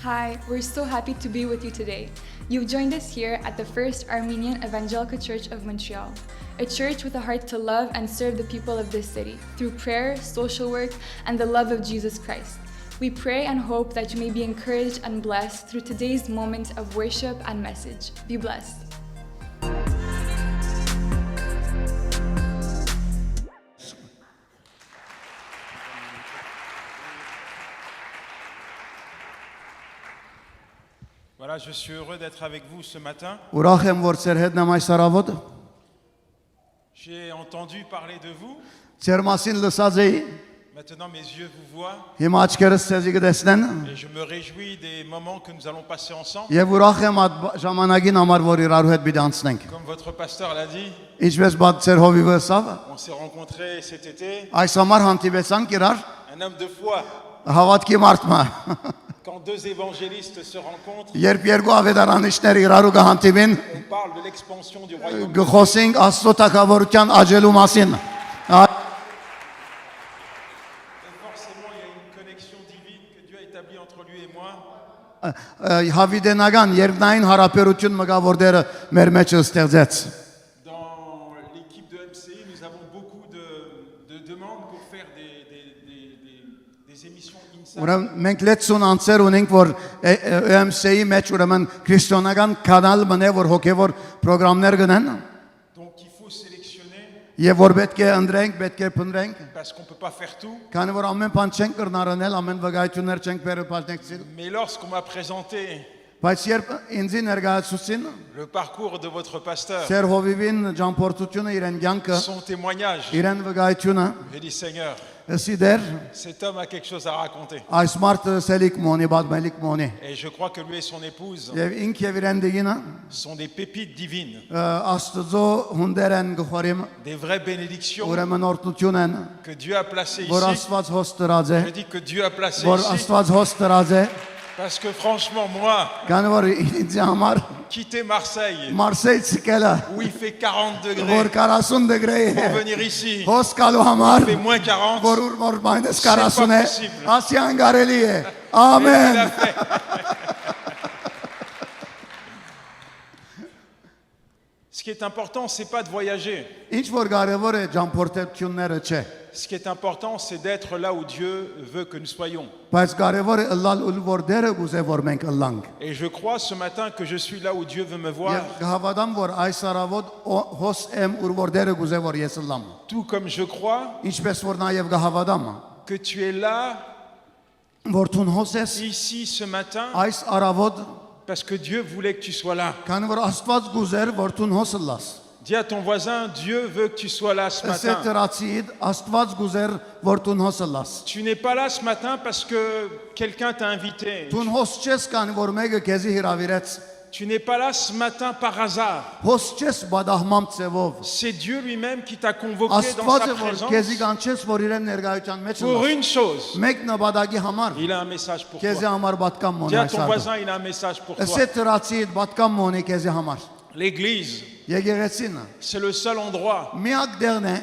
Hi, we're so happy to be with you today. You've joined us here at the First Armenian Evangelical Church of Montreal, a church with a heart to love and serve the people of this city through prayer, social work, and the love of Jesus Christ. We pray and hope that you may be encouraged and blessed through today's moment of worship and message. Be blessed. Voilà, je suis heureux d'être avec vous ce matin. Ուրախ եմ, որ ձեր հետ եմ այս առավոտ։ J'ai entendu parler de vous. Ձեր մասին լսած էի, Maintenant, mes yeux vous voient հիմա աչքերս ցեզի կտեսնեն, et je me réjouis des moments que nous allons passer ensemble. եւ ուրախ եմ այդ ժամանակին համար, որ իրարու հետ պիտի անցնենք։ Comme votre pasteur l'a dit, Ինչպես բաց ձեր հովիվը ասավ, on s'est rencontrés cet été. այս համար հանդիպեցանք իրար, Un homme de foi. հավատքի մարդմա։ Quand deux évangélistes se rencontrent, Երբ երկու ավետարանիչներ իրարու կհանդիպին, on parle de l'expansion du royaume. գխոսենք Աստծո թագավորության աճելու մասին։ Et forcément, il y a une connexion divine que Dieu a établie entre lui et moi. Հավիտենական երկնային հարաբերություն մգա, որ Տերը մեր մեջ ստեղծեց։ Dans l'équipe de MCI, nous avons beaucoup de demandes pour faire des émissions INSA. Ուրեմն մենք լեցուն անձեր ունենք, որ EMC-ի մեջ ուրեմն քրիստոնական կանալ մնե, որ հոգևոր ծրագրեր գնան, Donc il faut sélectionner եւ որ պետք է ընտրենք, պետք է փնտրենք, parce qu'on ne peut pas faire tout. քանի որ ամեն բան չենք կրնարնել, ամեն վկայություններ չենք բերել, Mais lorsqu'on m'a présenté բայց երբ ինձ ներկայացուցին le parcours de votre pasteur, ծեր հովիվին ճամփորդությունը իրեն կյանքը, son témoignage, իրեն վկայությունը, j'ai dit Seigneur, սիդեր cet homme a quelque chose à raconter. այս մարդը սելիկ մոնի, բադմելիկ մոնի, Et je crois que lui et son épouse եւ ինք եւ իրեն դինը sont des pépites divines, Աստծո հունդերեն գխորիմ, des vraies bénédictions ուրեմն օրտնություն են, que Dieu a placées որ ici. Աստված հոս տրած է, Je dis que Dieu a placé որ ici Աստված հոս տրած է, parce que franchement, moi, քանի որ ինձ համար quitter Marseille Մարսեյից եկելը, où il fait 40 որ degrés 40 դգրե է, pour venir ici, հոս գալու համար, il fait moins 40. որ որ մայնես C'est pas 40 է, possible. ասյան կարելի է, Et il ամեն։ l'a fait. Ce qui est important, c'est pas de voyager. Ինչ որ կարևոր է ճամփորդությունները չէ, Ce qui est important, c'est d'être là où Dieu veut que nous soyons. բայց կարևոր է ըլլալ ուլ որ դերը գուզե որ մենք ըլլանք։ Et je crois ce matin que je suis là où Dieu veut me voir, Եվ կհավատամ որ այս առավոտ հոս եմ ուր որ դերը գուզե որ ես ըլլամ։ tout comme je crois Ինչպես որ նաև կհավատամ, que tu es là, որ ցուն հոս ես ici, ce matin, այս առավոտ, parce que Dieu voulait que tu sois là. քանի որ Աստված գուզեր որ ցուն հոս ըլլաս։ Dis à ton voisin, Dieu veut que tu sois là ce matin. Սետրացիդ Աստված գուզեր որ ցուն հոս ըլլաս։ Tu n'es pas là ce matin parce que quelqu'un t'a invité. Ցուն հոս չես կան որ մեկը քեզի հրավիրեց։ Tu n'es pas là ce matin par hasard. Հոս չես բադահմամ ծևով։ C'est Dieu lui-même qui t'a convoqué dans Աստված sa է որ présence քեզի կանչես որ իրեն ներկայության մեջ pour ըլլաս։ une chose. Մեկ նպատակի համար Il a un message pour քեզի toi. համար պատկամ Dis մոնի à այս ton արդը։ voisin, il a un message pour toi. Սետրացիդ պատկամ մոնի քեզի համար։ L'église, Եկեղեցին c'est le seul endroit միակ դերն է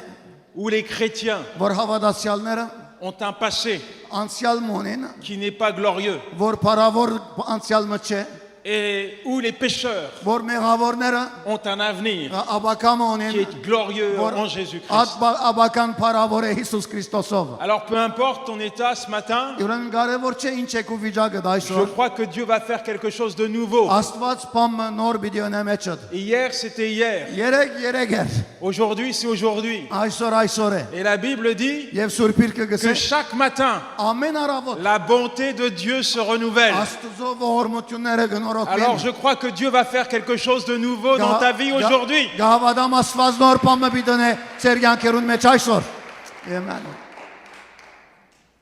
où les chrétiens որ հավատացյալները ont un passé անցյալ մոնին, qui n'est pas glorieux որ փարավոր անցյալ մը չէ, et où les pécheurs որ մեղավորները ont un avenir աբակամ qui ունեն, est glorieux որ en Jésus-Christ. աբական փարավոր է Հիսուս Քրիստոսով։ Alors peu importe ton état ce matin, Ուրեմն կարևոր չէ ինչ եք ու վիճակը je այսօր։ crois que Dieu va faire quelque chose de nouveau. Աստված փամը նոր պիտի ունե մեջդ։ Hier, c'était hier. Երեք էր, Aujourd'hui, c'est aujourd'hui. այսօր է։ Et la Bible dit Եվ Սուրբիրքը que գսե chaque matin, ամեն առավոտ la bonté de Dieu se renouvelle. Աստծո ողորմությունները գնորոքվեն։ Alors je crois que Dieu va faire quelque chose de nouveau dans ta vie aujourd'hui. Գավադամ Աստված նոր փամը պիտի ունե ծեր յանքերուն մեջ այսօր։ Ամեն։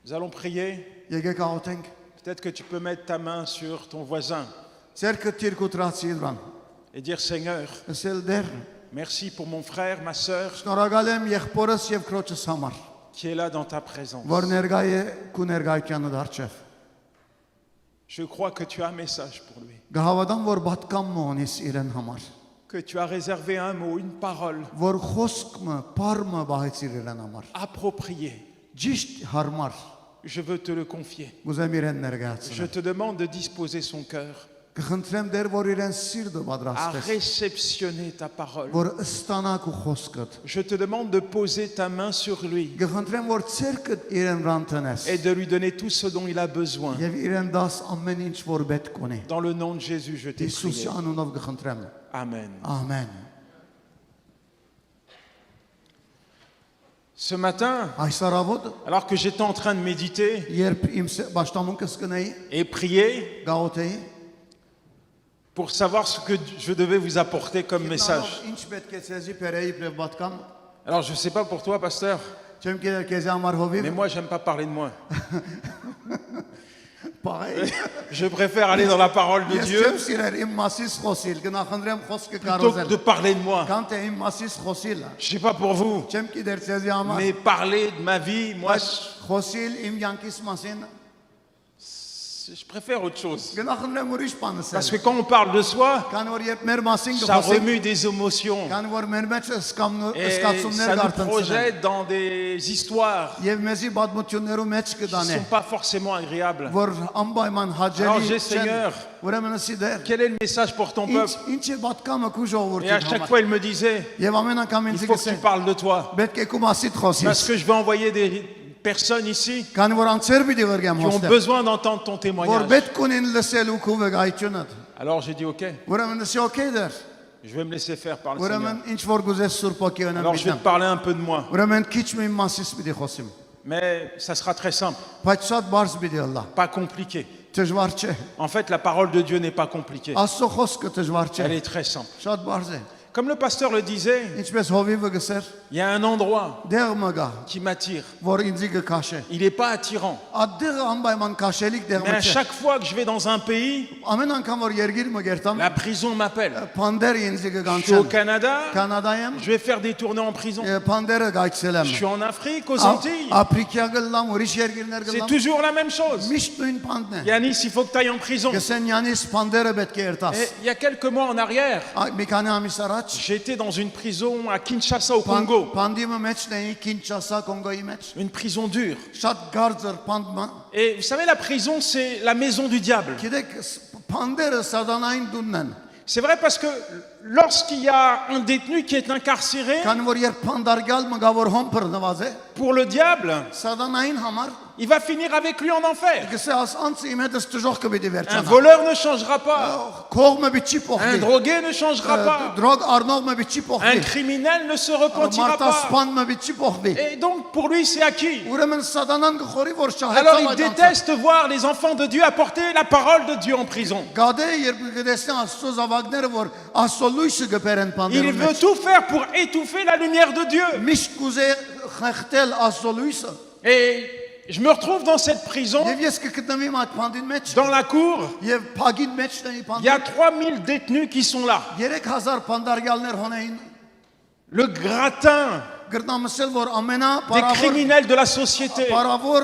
Nous allons prier. Եկեք աղոթենք։ Peut-être que tu peux mettre ta main sur ton voisin Ձերքը թիրկուտրացի դրան։ et dire Seigneur, Ասել դեր, merci pour mon frère, ma sœur շնորհակալ եմ եղբորս եւ քրոջս համար, qui est là dans ta présence. որ ներկայ է քու ներկայությանը դարձավ։ Je crois que tu as un message pour lui. Գահավադամ որ պատկամն ունիս իրեն համար, Que tu as réservé un mot, une parole որ խոսքը, բառը բահեցիր իրեն համար, appropriée ճիշտ հարմար, je veux te le confier. Գուզեմ իրեն Je ներկայացնել։ te demande de disposer son cœur Կխնդրեմ դեր որ իրեն սիրտը à պատրաստես, réceptionner ta parole. որ ստանա քո խոսքդ։ Je te demande de poser ta main sur lui Կխնդրեմ որ ցերկդ իրեն ռանտնես et de lui donner tout ce dont il a besoin. եւ իրեն դաս ամեն ինչ որ պետք ունի։ Dans le nom de Jésus, je t'ai Հիսուսի prié. անունով կխնդրեմ։ Amen. Ամեն։ Ce matin, Այս առավոտ alors que j'étais en train de méditer երբ իմ ճշտամունքս կնեի, et prier գաղութեի, pour savoir ce que je devais vous apporter comme message. ինչ պետք է ցեզի բերեի բրև պատկամ, Alors je ne sais pas pour toi, pasteur, չեմ գիտեր քեզ համար mais հովիվ, moi j'aime pas parler de moi. պահեի։ Je préfère aller dans la parole de Ես Dieu չեմ սիրել իմ մասից խոսիլ, կնախնդրեմ խոսքը plutôt que կարոզել։ de parler de moi. Կանտ է իմ մասից խոսիլ, Je sais pas pour vous, չեմ գիտեր ցեզի համար, mais parler de ma vie, moi խոսիլ իմ յանքիս մասին, je préfère autre chose. կնախնդրեմ ուրիշ բան Parce ասել։ que quand on parle de soi, Քան որ երբ մեր մասին ça կխոսենք, remue des émotions քան որ մեր մեջ et սկացումներ ça nous կարտընծեն, projette dans des histoires եւ մեզի պատմություններու մեջ qui ne կդանե, sont pas forcément agréables. որ անպայման Alors, հաջելի j'ai, Seigneur, ուրեմն ասիդեր, Quel est le message pour ton peuple? ինչ է պատկամը քու Et à ժողովրդի chaque համար։ fois, il me disait, Եվ ամեն անգամ il ինձ faut que tu կսե, parles de toi. պետք է քու մասիդ Parce խոսես, que je vais envoyer des personnes ici քան որ անցեր պիտի գրգեմ qui ont հոստել, besoin d'entendre ton որ témoignage. պետք ունին լսելու քու վկայությունդ։ Alors j'ai dit, ok, Ուրեմն ասի օքեյ դեր, je vais me laisser faire par le Seigneur. ուրեմն ինչ որ գուզես Սուրբ ոգի ունեմ Alors je vais միտեմ։ te parler un peu de moi. Ուրեմն քիչ մի մասից պիտի խոսիմ, Mais ça sera très simple, բայց շատ բարձ պիտի ըլլա, pas compliqué. դժվար չէ։ En fait, la parole de Dieu n'est pas compliquée. Աստծո խոսքը դժվար չէ, Elle est très simple. շատ բարձ է։ Comme le pasteur le disait, Ինչպես հովիվը գսեր, il y a un endroit դեղ մը գա, qui m'attire. որ ինձի կքաշե։ Il n'est pas attirant. Ադդեղը անպայման քաշելիք դեղ Mais մը à չէ։ chaque fois que je vais dans un pays, Ամեն անգամ որ երգիր մը գերտամ, la prison m'appelle. փանդեր ինձ Je suis au կգանչան։ Canada, Կանադայեմ, je vais faire des tournées en prison. փանդերը գայցել եմ։ Je suis en Afrique, aux Antilles. Ապրիկիա գլամ, ուրիշ երգիրներ C'est գլամ։ toujours la même chose. Միշտ նույն փանդն է։ Yanis, il faut que tu ailles en prison. Գսեն յանից փանդերը պետք է երտաս։ Et il y a quelques mois en arrière, Մի քանի ամիս առաջ j'étais dans une prison à Kinshasa, au Congo. Փանդիմը մեջն էի Քինչասա Կոնգոյի մեջ։ Une prison dure. Շատ գարձր փանդը։ Et vous savez, la prison, c'est la maison du diable. Գիտեք, փանդերը սատանային դունն են։ C'est vrai parce que lorsqu'il y a un détenu qui est incarcéré, Քան որ երբ փանդարգալ մգավոր հոմբր նվազ է, pour le diable, սատանային համար il va finir avec lui en enfer. գսե ասանց իմ հետս դժոխ կբիդի Un վերջանա։ voleur ne changera pas. Կողմը բիչի Un փոխվի։ drogué ne changera pas. Դրոգ առնողը բիչի Un փոխվի։ criminel ne se repentira pas. Մարտասպանը բիչի փոխվի։ Et donc, pour lui, c'est acquis. Ուրեմն սատանան գխորի որ Alors, il շահեցավ այդ անձը։ déteste voir les enfants de Dieu apporter la parole de Dieu en prison. Գադե երբ գտեսնի Աստծո զավակները որ Աստծո լույսը գբերեն Il փանդերում veut մեջ։ tout faire pour étouffer la lumière de Dieu. Միշտ կուզե խեղտել Աստծո լույսը։ Et je me retrouve dans cette prison, Եվ ես կգտնվի այդ փանդին մեջ dans la cour. եւ փագին մեջն էի Il y a փանդը։ 3000 détenus qui sont là. 3000 փանդարգյալներ հոնեին։ Le gratin Գրնամսել որ ամենա des criminels de la société. բարավոր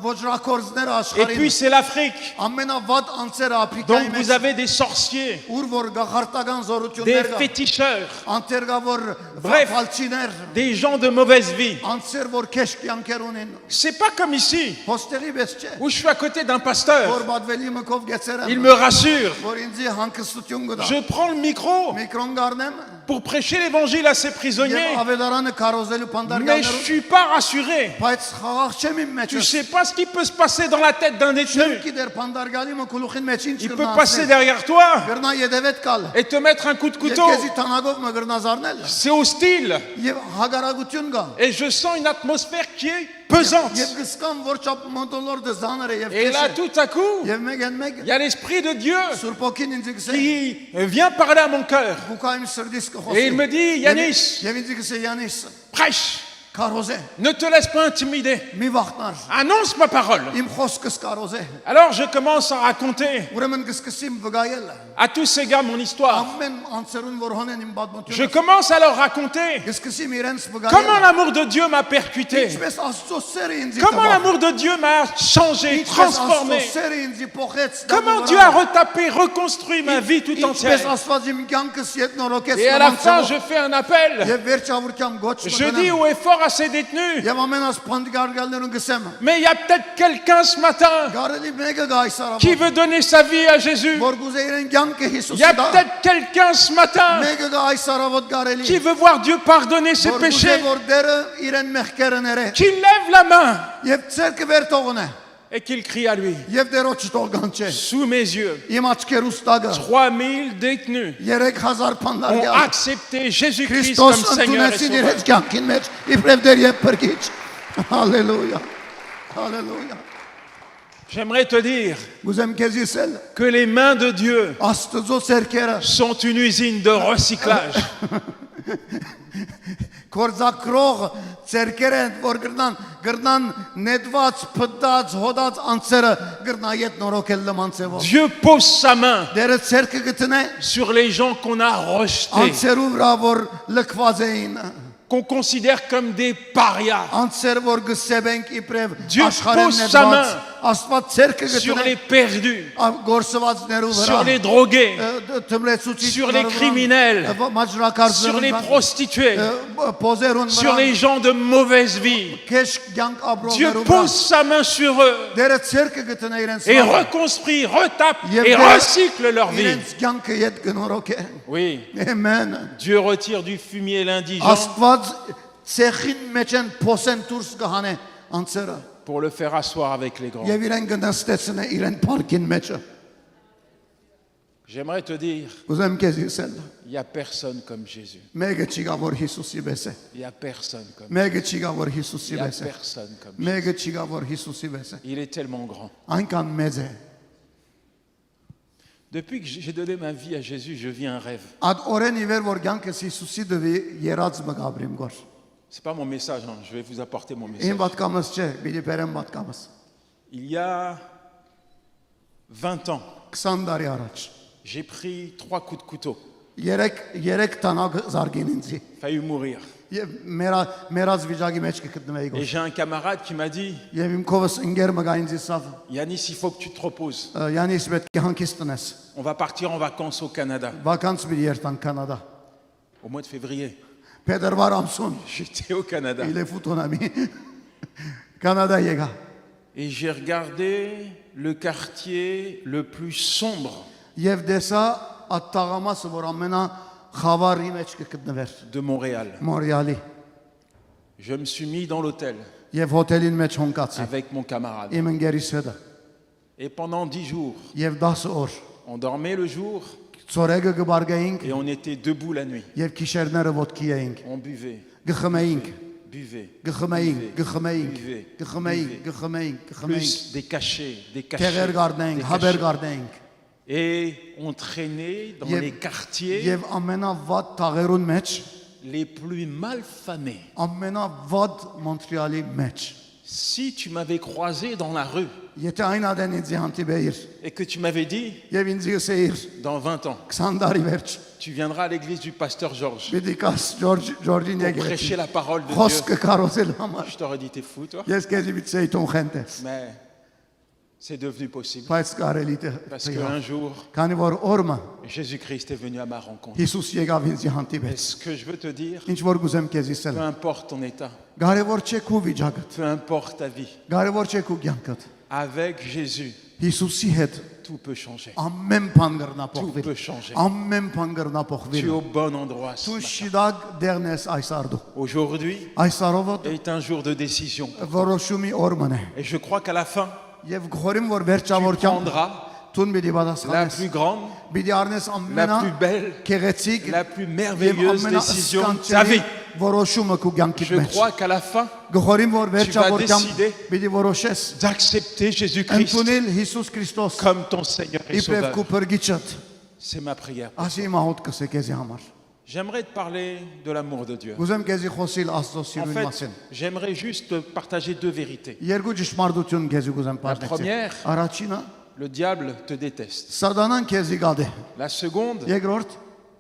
ոչրակորձները Et puis աշխարհին c'est l'Afrique. ամենավատ անձերը Աֆրիկայի Donc մեջ vous avez des sorciers, ուր որ գախարտական des զորություններ կա féticheurs, անտերգավոր Bref. ֆալչիներ des gens de mauvaise vie. անձեր որ քեշ կյանքեր ունեն C'est pas comme ici, հոստերի պես չէ où je suis à côté d'un pasteur. որ բադվելի մկով գեցեր Il եմ me rassure. որ ինձի հանգստություն կտա Je prends le micro միկրոն գառնեմ pour prêcher l'évangile à ces prisonniers. եւ ավելարանը կարոզելու Mais je փանդարգյալներով suis pas rassuré. բայց խաղաղ չեմ իմ մեջ Tu sais pas ce qui peut se passer dans la tête d'un détenu. գիտեր փանդարգյալի մկուլուխին մեջ ինչ Il peut passer derrière toi գրնա յետևետ կալ et te mettre un coup de եւ couteau. քեզի տանագով մը գրնազարնել C'est hostile. եւ հագարագություն կա Et je sens une atmosphère qui est pesante. եւ գսկան որ չափ մոնտոլորդը զաներ է եւ Et là, քեշ tout à coup, եւ մեկ են մեկ il y a l'Esprit de Dieu Սուրբ ոգին ինձ գսե qui vient parler à mon cœur. բուկայիմ սրդիս Et il me կխոսի dit, Yanis, եւ ինձ գսե Յանիս prêche. կարոզե Ne te laisse pas intimider. մի վախտար Annonce ma parole. իմ խոսքս կարոզե Alors je commence à raconter ուրեմն կսկսեմ վգայել à tous ces gars mon histoire. ամեն անցերուն որ հոնեն իմ Je բադմությունը commence à leur raconter կսկսեմ իրենց comment վգայել l'amour de Dieu m'a percuté. ինչպես Աստծո սերը ինձ Comment l'amour de Dieu m'a changé, transformé. սերը ինձ փոխեց Comment Dieu a retapé, reconstruit ma vie tout ինչպես entière. Աստված իմ կյանքս ետ նորոգեց Et à la fin, je fais un appel. եւ վերջավորությամբ գոչ Je dis au effort à ces détenus, Եվ ամենաս փանդիկարգալներուն գսեմ։ mais il y a peut-être quelqu'un ce matin Գարելի մեկը գա այս qui արաբը։ veut donner sa vie à Jésus. Որ գուզե իրեն կյանքը Il y Հիսուսի a դա։ peut-être quelqu'un ce matin Մեկը գա այս արաբոտ գարելի։ qui veut voir Dieu pardonner ses Որ գուզե péchés, որ դերը իրեն մեղքերը ները։ qui lève la main Եվ ցերկը վեր թողնե։ et qu'il crie à lui. Եվ դերոջ թողանչե։ Sous mes yeux, Իմ աչքերուս տագը 3000 détenus 3000 ont փանդարգալ։ accepté Jésus-Christ Քրիստոս comme Seigneur et ընդունեցին Sauveur. իրենց կյանքին մեջ իբրև դեր եւ բրգիչ։ Հալելույա։ Հալելույա։ J'aimerais te dire Գուզեմ քեզ իսել que les mains de Dieu Աստծո ցերկերը sont une usine de recyclage. կորզակրող ցերկերը որ գրնան նետված փտած հոդած անցերը գրնայետ նորոքել լմանցեվով Dieu pose sa main դերը ցերկը գտնե sur les gens qu'on a rejetés, անցերու վրա որ լքված էին qu'on considère comme des parias. անցեր որ գսեբենք իբրև Dieu աշխարհեն pose sa main նետված Աստված ցերկը Sur գտնե les perdus, գործվածներու վրա sur les drogués, թմրեցուցիչ sur les criminels, sur les prostituées, պոզերուն sur les gens de mauvaise vie. քեշ կյանք Dieu ապրողներու pose վրա sa main sur eux դերը ցերկը գտնե իրենց et վրա reconstruit, retape Եվ et դերը recycle leur vie. իրենց կյանքը յետ գնորոք է Oui, ամեն Dieu retire du fumier l'indigent Աստված ցեխին մեջ են փոսեն դուրս կհանե անցերը pour le faire asseoir avec les grands. եւ իրեն գնստեցնե իրեն парքին մեջը J'aimerais te dire, ուզեմ քեզ ասել il n'y a personne comme Jésus. մեկը չի գա որ Հիսուսի պես է Il n'y a personne comme մեկը չի գա որ Il Հիսուսի n'y a պես է personne comme Jésus. մեկը չի գա որ Հիսուսի պես է Il est tellement grand. այնքան մեծ է Depuis que j'ai donné ma vie à Jésus, je vis un rêve. Ad օրեն իվեր որ կյանքս Հիսուսի դվի երած մգաբրիմ գոր C'est pas mon message, hein. Je vais vous apporter mon Իմ message. պատկամս չէ բիդի բերեմ պատկամս Il y a 20 ans, 20 տարի առաջ j'ai pris 3 coups de couteau. երեք տանակ զարգին ինձի Failli mourir. եւ մերած վիճակի մեջ կգտնվեի Et գոր j'ai un camarade qui m'a dit, եւ իմ կովս ընկեր մգա ինձի սավ Yanis, il faut que tu te reposes. Յանիս պետք է հանգիստ տնես On va partir en vacances au Canada վականց մի երթան կանադա au mois de février. Փետրվար ամսուն J'étais au Canada. il est ֆուտոնամի Կանադա եկա Et j'ai regardé le quartier le plus sombre եւ դեսա ատտաղամասը որ ամենա խավարի մեջ կգտնվեր de Montréal. Մորիալի Je me suis mis dans l'hôtel եւ հոթելին մեջ հոնկացի avec mon camarade. իմ ընկերիս հետ Et pendant 10 jours, եւ 10 օր on dormait le jour ծորեգը գբարգայինք et on était debout la nuit. եւ քիշերները ոտքի էինք On buvait, գխմեինք buvait, գխմեինք գխմեինք buvait, գխմեինք buvait. գխմեինք գխմեինք Plus des cachets, des տեղեր cachets. գարնեինք des հաբեր cachets. գարնեինք Et on traînait dans Yev- les quartiers եւ ամենավատ տաղերուն մեջ les plus mal famés. ամենավատ Մոնտրեալի մեջ Si tu m'avais croisé dans la rue եթե այն ադեն ինձ հանդիպեիր et que tu m'avais dit, եւ ինձ ասեիր dans 20 ans, 20 տարի վերջ tu viendras à l'église du pasteur Georges պիտի կաս Ջորջին pour prêcher եկեք la parole de Dieu, խոսքը կարոզել համար je t'aurais dit, t'es fou, toi. ես քեզ վիճեի տուն խենտես Mais c'est devenu possible բայց կարելի է parce qu'un jour, քանի որ օրը Jésus-Christ est venu à ma rencontre. Հիսուս եկավ ինձ Et հանդիպեց ce que je veux te dire, ինչ որ գուզեմ քեզ ասել peu importe ton état, կարևոր չէ քու վիճակը peu importe ta vie, կարևոր չէ քու կյանքդ avec Jésus, Հիսուսի հետ tout peut changer. ամեն բան կրնա Tout peut փոխվել changer. ամեն բան կրնա Tu es փոխվել au bon endroit. ce Դու matin. շիդակ դերնես այս արդու Aujourd'hui այս արովը est un jour de décision. որոշումի օրմն է Et je crois qu'à la fin, եւ գորիմ որ tu վերջավորությամբ prendras տուն մի la դիպադասխանես plus grande, բիդի առնես la ամենա plus belle, քեղեցիկ la plus եւ merveilleuse décision de ta ամենասկանչելի vie. որոշումը քու կյանքի Je մեջ crois qu'à la fin, գորիմ որ վերջավորությամբ décider բիդի որոշես d'accepter Jésus-Christ ընդունել Հիսուս Քրիստոս comme ton Seigneur et իբրև Sauveur. քու փրկիչդ C'est ma prière. ասի մահոտ կսեկեզի համար J'aimerais te parler de l'amour de Dieu. Գուզեմ քեզի խոսիլ Աստծո En սիրուն fait, մասին j'aimerais juste te partager deux vérités. երկու ճշմարտություն քեզի գուզեմ պատմեցի première- առաջինը Le diable te déteste. սատանան քեզի գադե La seconde, երկրորդ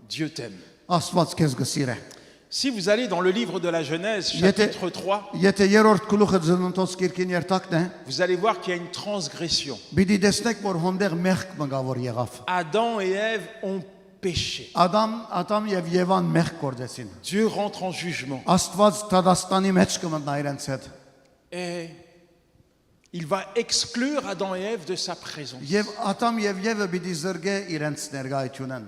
Dieu t'aime. Աստված քեզ գսիրե Si vous allez dans le livre de la Genèse, chapitre 3, Եթե երրորդ գլուխը ծննդոց կիրքին երթակն է, vous allez voir qu'il y a une transgression. պիտի տեսնեք, որ հոնդեղ մեղք մգավոր եղավ։ Adam et Ève ont péché. Ադամ եւ Եվան մեղք գործեցին։ Dieu rentre en jugement. Աստված Տադաստանի մեջ կմտնա իրենց հետ։ Et il va exclure Adam et Ève de sa présence. Եվ Ադամ եւ Եվը պիտի զրգե իրենց ներկայությունն։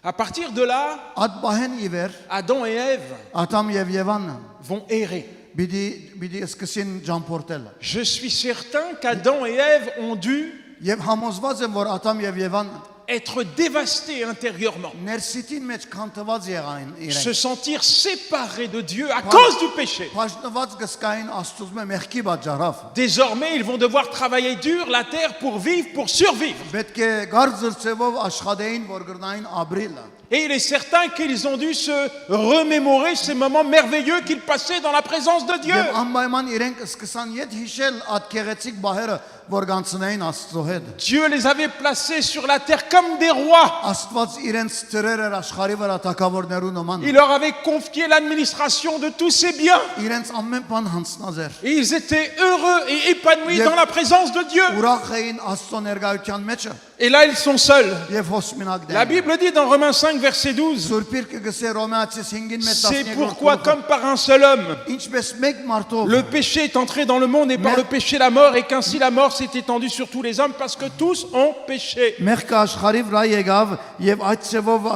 À partir de là, Այդ բահեն իվեր Adam et Ève Ադամ եւ Եվան vont errer. պիտի սկսին ջամփորտել։ Je suis certain qu'Adam et Ève ont dû Եվ համոզված եմ, որ Ադամ եւ Եվան être dévastés intérieurement, ներսիտին մեջ քանթված եղան se իրենք։ sentir séparés de Dieu à cause du péché. Բաժնված գսկային Աստծուց մեղքի պատճառով։ Désormais, ils vont devoir travailler dur la terre pour vivre, pour survivre. Պետք է գարձրծեվով աշխատեին, որ գրնային ապրիլը։ Et il est certain qu'ils ont dû se remémorer ces moments merveilleux qu'ils passaient dans la présence de Dieu. Եվ անպայման իրենք սկսան իդ հիշել այդ քեղեցիկ բահերը, որ կանցնային Աստծո հետ։ Dieu les avait placés sur la terre comme des rois. Աստված իրենց ծրեր էր աշխարհի վրա թակավորներու նման։ Il leur avait confié l'administration de tous ces biens. Իրենց ամեն բան հանցնած էր։ Et ils étaient heureux et épanouis dans la présence de Dieu. Ուրախ էին Աստծո ներկայության մեջ Et là, ils sont seuls. եւ հոսմինակ La դեն։ Bible dit dans Romains 5, verset 12, Սուրբիրքը գսե Ռոմեացիս 5-ին մեջ c'est pourquoi, comme par un seul homme, ինչպես մեկ մարդով le péché est entré dans le monde et par le péché la mort, et qu'ainsi la mort s'est étendue sur tous les hommes parce que tous ont péché. մեղքը աշխարհի վրա եկավ եւ այդ ծևով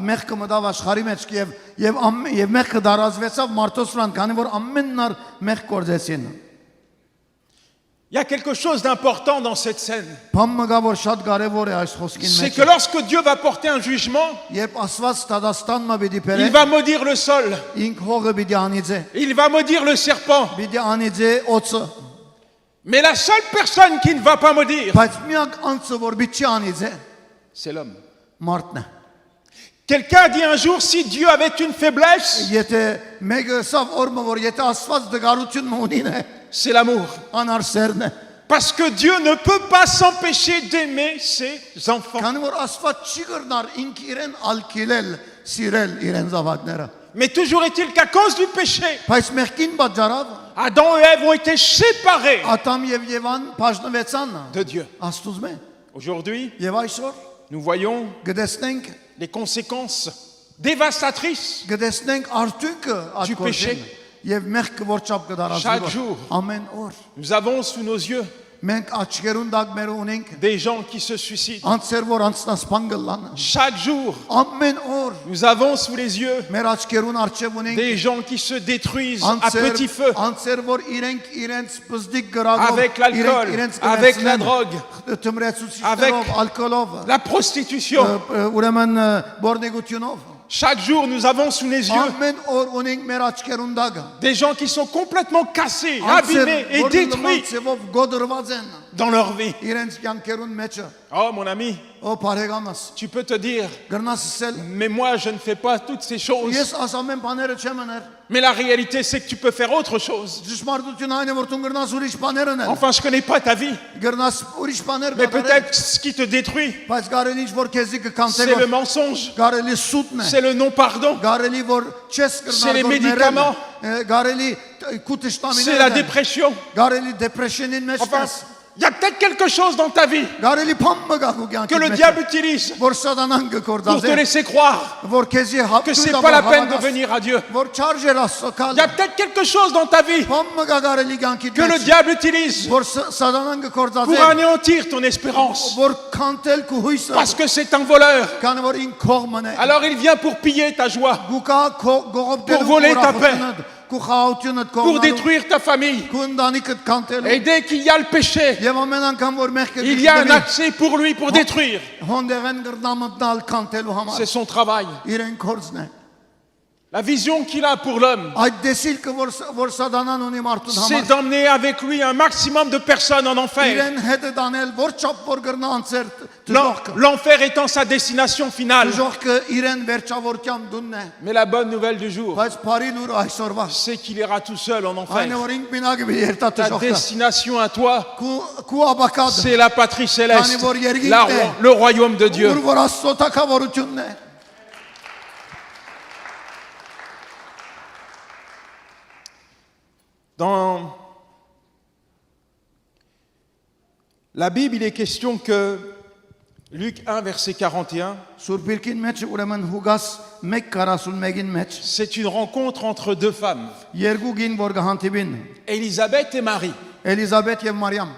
մեղքը մտավ աշխարհի մեջ եւ մեղքը դարազվեցավ մարդոց վրան, քանի որ ամեննար մեղ կործեցին։ Il y a quelque chose d'important dans cette scène. Բամմգա որ շատ կարեւոր է այս խոսքին C'est մեջ։ que lorsque Dieu va porter un jugement, Երբ Աստված Տադաստանն պիտի il բերե, va maudire le sol, ինք հողը պիտի անիծե, il va maudire le serpent. պիտի անիծե օծը, Mais la seule personne qui ne va pas maudire, բայց միակ անձը որ պիտի անիծե, c'est l'homme. մարդն է։ Quelqu'un a dit un jour, si Dieu avait une faiblesse, Եթե մեկը սավ օրը որ եթե Աստված դգարություն ունին է, c'est l'amour. անարսերն է։ Parce que Dieu ne peut pas s'empêcher d'aimer ses enfants. Քանի որ Աստված չի կրնար ինք իրեն ալքիլել, սիրել իրեն զավակները։ Mais toujours est-il qu'à cause du péché, Բայց մեղքին պատճառով Adam et Ève ont été séparés Ադամ եւ Եվան բաժնվեցան de Dieu. Աստծուց մե։ Aujourd'hui, Եվ այսօր nous voyons գտեսնենք les conséquences dévastatrices գտեսնենք արդյունքը Du péché. եւ մեղքը որ չափ Chaque կդարածվի jour. ամեն օր Nous avons sous nos yeux մենք աչքերուն դակ մեր ունենք des gens qui se suicident. անցեր որ անցնասպան գլան Chaque jour, ամեն օր nous avons sous les yeux մեր աչքերուն արչեւ ունենք des gens qui se détruisent à petit feu անցեր որ իրենք իրենց բզդիկ գրագով avec l'alcool, avec la drogue, թմրեցուցիչներով ալկոլով la prostitution. ուրեմն բորնեգությունով Chaque jour, nous avons sous les yeux ամեն օր ունենք մեր աչքերուն դակը des gens qui sont complètement cassés, abîmés et détruits ցեվով գոդրված են dans leur vie. իրենց կյանքերուն մեջը Oh mon ami, ո բարեկամս tu peux te dire, գրնաս ասել mais moi je ne fais pas toutes ces choses. ես ասամեն բաները չեմ անել Mais la réalité c'est que tu peux faire autre chose. ճշմարտությունը այն է որ դու գրնաս ուրիշ բաներ անել Enfin, je connais pas ta vie, գրնաս ուրիշ բաներ mais կատարել peut-être ce qui te détruit, բայց կարելի ինչ որ քեզի c'est կկանցե le mensonge, կարելի սուտն է c'est le non-pardon, կարելի որ չես C'est les կրնալ médicaments. կարելի c'est la կուտշտամիներ dépression. կարելի դեպրեսիոնին մեջ Enfin, կաս il y a peut-être quelque chose dans ta vie կարելի փամը գակու que կյանքի le մեջ diable utilise որ սատանան pour te կկործածե laisser croire որ քեզի que c'est pas la peine de venir à Dieu. որ չարժեր Il y ասոքալ a peut-être quelque chose dans ta vie փամը գարելի կյանքի que le diable utilise որ սատանան pour կկործածե anéantir ton espérance. որ կանտել կու հույսը Parce que c'est un voleur. քանի որ ին կողմն է Alors il vient pour piller ta joie, գուկա գողոպտել Pour voler ta paix. կու խաղությունդ pour կողմն détruire ta famille. կու ընտանիքդ կանտել Et dès qu'il y a le péché, եւ ամեն անգամ որ մեղքը il y a un accès pour lui pour détruire. հոնդեղեն գրնամտնալ կանտելու համար C'est son travail. իրեն կորձն է La vision qu'il a pour l'homme, այդ դեսիլքը որ սատանան ունի մարդուն c'est համար d'emmener avec lui un maximum de personnes en enfer. իրեն հետ դանել որ չափ որ գրնա անցեր L'enfer étant sa destination finale. ժողքը իրեն վերջավորքամ դունն է Mais la bonne nouvelle du jour, բայց բարին ուր այսօրվա c'est qu'il ira tout seul en այն enfer. որ ինք մինագը երտա Ta ժողքը destination à toi, կու աբակադ c'est la patrie céleste, Քանի որ երկինք la է, le royaume de Dieu. ուր որ աստծո թակավորությունն է Dans la Bible, il est question que Luc 1, verset 41, Սուրբ Գրքին մեջ ուրեմն Հուգաս 1:41-ին մեջ c'est une rencontre entre deux femmes, երկու գին որ կհանդիպին Élisabeth et Marie. Էլիզաբեթ եւ Մարիամ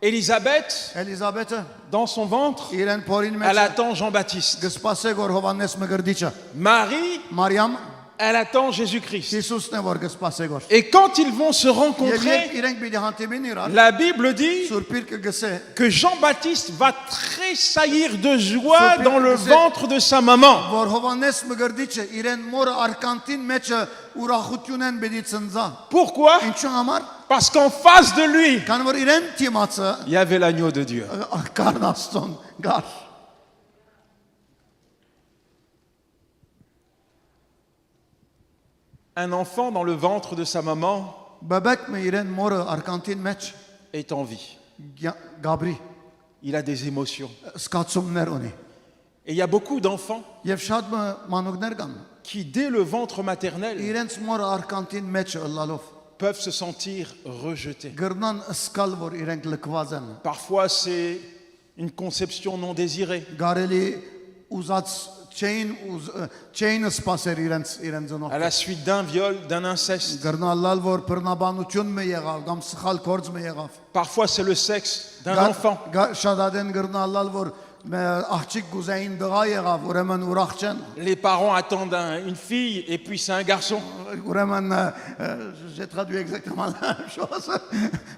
Élisabeth, Էլիզաբեթը dans son ventre, իրեն փորին elle մեջ attend Jean-Baptiste. գսպասե որ Հովանես Մգրդիչը Marie, Մարիամ elle attend Jésus-Christ. Հիսուսն է որ գսպասե որ Et quand ils vont se Եվ rencontrer, իրենք պիտի հանդիպին իրար la Bible dit Սուրբ Գրքը գսե que Jean-Baptiste va tressaillir de joie Sophie, dans le c'est- ventre de sa maman. որ Հովանես Մգրդիչը իրեն մորը արկանտին մեջը ուրախություն են պիտի ծնծա Pourquoi? ինչու համար Parce qu'en face de lui, քանի որ իրեն թիմացը il y avait l'agneau de Dieu. Կարնաստոն գար Un enfant dans le ventre de sa maman բաբեք մը իրեն մորը արկանտին մեջ est en vie. գաբրի Il a des émotions. սկացումներ ունի Et il y a beaucoup d'enfants եւ շատ մանուկներ կան qui, dès le ventre maternel, իրենց մորը արկանտին մեջ ըլլալով peuvent se sentir rejetés. գրնան սկալ որ իրենք լքված են Parfois, c'est une conception non désirée. գարելի ուզած chain սպասեր իրենց À ունով la suite d'un viol, d'un inceste. գրնալալ որ բռնաբանություն մը եղավ կամ սխալ կորձ մը եղավ Parfois, c'est le sexe d'un enfant. շատ ադեն գրնալալ որ աղջիկ գուզային դղա եղավ ուրեմն ուրախ չեն Les parents attendent une fille et puis c'est un garçon. ուրեմն j'ai traduit exactement la même chose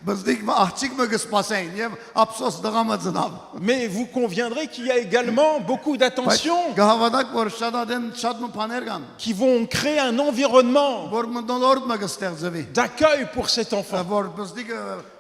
բզդիկ աղջիկ մը գսպասային եւ ափսոս դղա մը ծնավ Mais vous conviendrez qu'il y a également beaucoup d'attention գահավադակ որ շատ ադեն շատ բաներ կան qui vont créer un environnement որ մտնոլորտ մը կստեղծվի d'accueil pour cet enfant. որ բզդիկ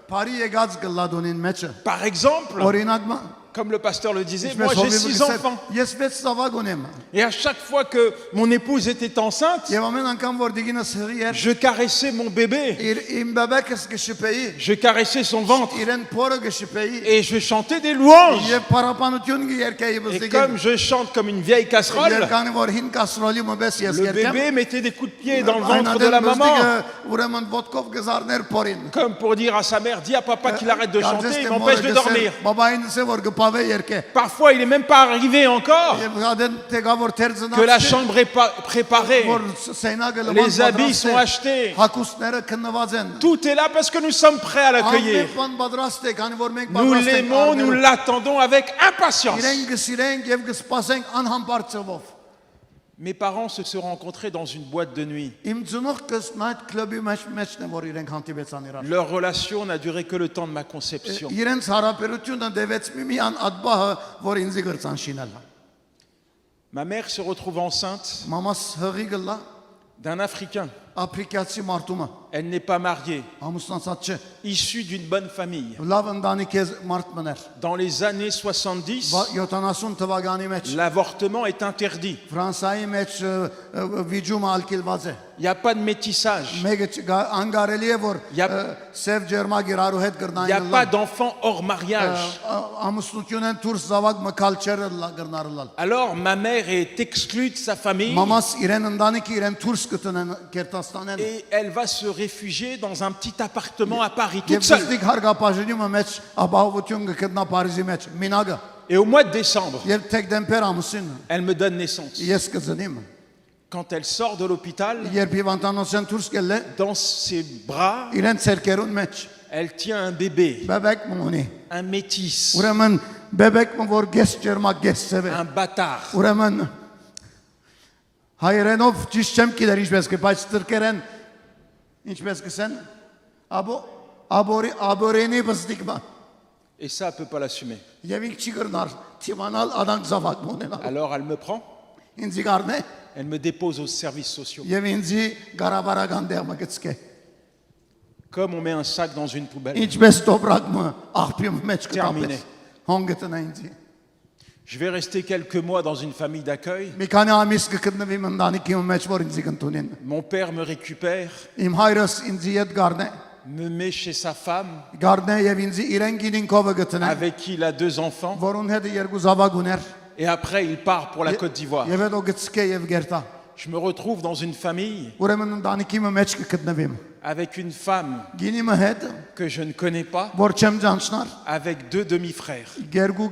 բարի եկած գլադոնին մեջը Par exemple, օրինակ comme le pasteur le disait, moi j'ai 6 enfants. ես 6 ծավակ ունեմ Et à chaque fois que mon épouse était enceinte, եւ ամեն անգամ որ դիգինս հրի էր je caressais mon bébé, իմ բաբակս կշփեի je caressais son ventre իրեն փորը կշփեի et je chantais des louanges. եւ պարապանություն կերկեի Et բզդիկ comme je chante comme une vieille casserole, երկանի որ հին կասրոլի մբես ես le երկեմ bébé mettait des coups de pied dans le ventre de la maman, ուրեմն ոտքով գզարներ փորին comme pour dire à sa mère, dis à papa qu'il arrête de chanter, il m'empêche de dormir. բաբային ասե որ գպավե երկե Parfois, il n'est même pas arrivé encore եւ ադեն տեգա որ թերձնա que la chambre est préparée. որ սենագը Les habits sont achetés. հակուսները քննված են Tout est là parce que nous sommes prêts à l'accueillir. ամեն բան պատրաստ է քանի որ մենք Nous պատրաստ ենք l'aimons, nous l'attendons avec impatience. իրեն գսիրենք եւ գսպասենք անհամբար ծովով Mes parents se sont rencontrés dans une boîte de nuit. իմ ծնողքս նայտ կլուբի մեջն է որ իրենք հանդիպեցան իրար Leur relation n'a duré que le temps de ma conception. իրենց հարաբերությունը դեվեց միմիան ադբահը որ ինձ գրցան շինել Ma mère se retrouve enceinte մամաս հղի գլա d'un Africain. ապրիկացի մարդումը Elle n'est pas mariée, ամուսնացած չէ issue d'une bonne famille. լավ ընտանիք է մարդ մներ Dans les années 70, 70 թվականի մեջ l'avortement est interdit. Ֆրանսիայի մեջ վիճումը ալկիլված է Il n'y a pas de métissage. մեկ անգարելի է որ սև ջերմակ իրարու հետ Il n'y a կրնային pas d'enfant hors mariage. ամուսնությունն դուրս զավակ մկալ չերը կրնարլալ Alors ma mère est exclue de sa famille մամաս իրեն ընտանիքը իրեն դուրս կտնեն կերտաստանեն et elle va se réfugier dans un petit appartement à Paris եւ toute seule. դստիկ հարգապաշտումը մեջ ապահովություն կգտնա Փարիզի մեջ մինագը Et au mois de décembre, եւ դեկտեմբեր ամսին elle me donne naissance. ես կծնիմ Quand elle sort de l'hôpital, երբ հիվանդանոցեն դուրս կելը dans ses bras, իրեն ցերկերուն մեջ elle tient un bébé, բեբեկ մունի un métis, ուրեմն բեբեկ որ գես ջերմակ գես ծեվե un bâtard. ուրեմն հայերենով ճիշտ չեմ գիտեր ինչպես կը բայց տրկերեն ինչպես կսեն աբորենի բստիկմա Et ça, elle ne peut pas l'assumer. եւ ինք չի կրնար թիմանալ adank զավակ մունենալ Alors elle me prend, ինձ գարնե elle me dépose aux services sociaux. եւ ինձ գարաբարական դերմը գծկե Comme on met un sac dans une poubelle. ինչպես տոբրակը աղբի մեջ Terminé. կտապես հոնգտնա ինձ Je vais rester quelques mois dans une famille d'accueil. մի քանի ամիս կգտնվի ընտանիքի մեջ որ ինձ կընդունեն Mon père me récupère, իմ հայրս ինձ հետ գարնե me met chez sa femme, գարնե եւ ինձ իրեն գինինքովը գտնեն avec qui il a 2 enfants. որուն հետ երկու զավակ ուներ Et après, il part pour la Côte d'Ivoire. եւ հետո գծկե եւ գերտա je me retrouve dans une famille ուրեմն ընտանիքի մեջ կգտնվեմ avec une femme գինիմը հետ que je ne connais pas, որ չեմ ճանչնար avec 2 demi-frères. գերգու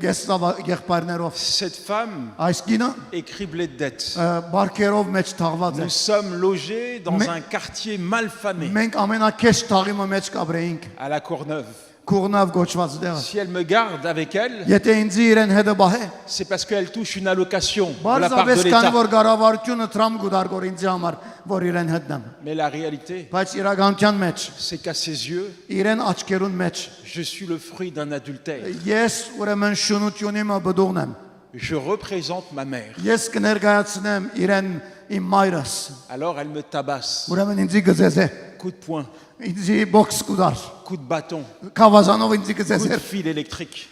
եղբայրներով Cette femme այս գինը est criblée de dettes. բարքերով մեջ թաղված է Nous sommes logés dans Mais- un quartier mal famé, մենք ամենակեշ թաղիմը մեջ կաբրեինք à la Courneuve. կուղնավ գոչված դեղը Si elle me garde avec elle, եթե ինձ իրեն հետը բահե c'est parce qu'elle touche une allocation de la part de բարձավես քանի l'État. որ կառավարությունը տրամ գուդարգոր ինձ համար որ իրեն հետնեմ Mais la réalité, բայց իրականության մեջ c'est qu'à ses yeux, իրեն աչքերուն մեջ je suis le fruit d'un adultère. ես ուրեմն շունությունիմը բդուղն եմ Je représente ma mère. ես կներկայացնեմ իրեն իմ մայրս Alors elle me tabasse. ուրեմն ինձ գզեզե Coup de poing, ինձ բոքս կուդար coup de bâton, կավազանով ինձ coup de գզեզե fil électrique.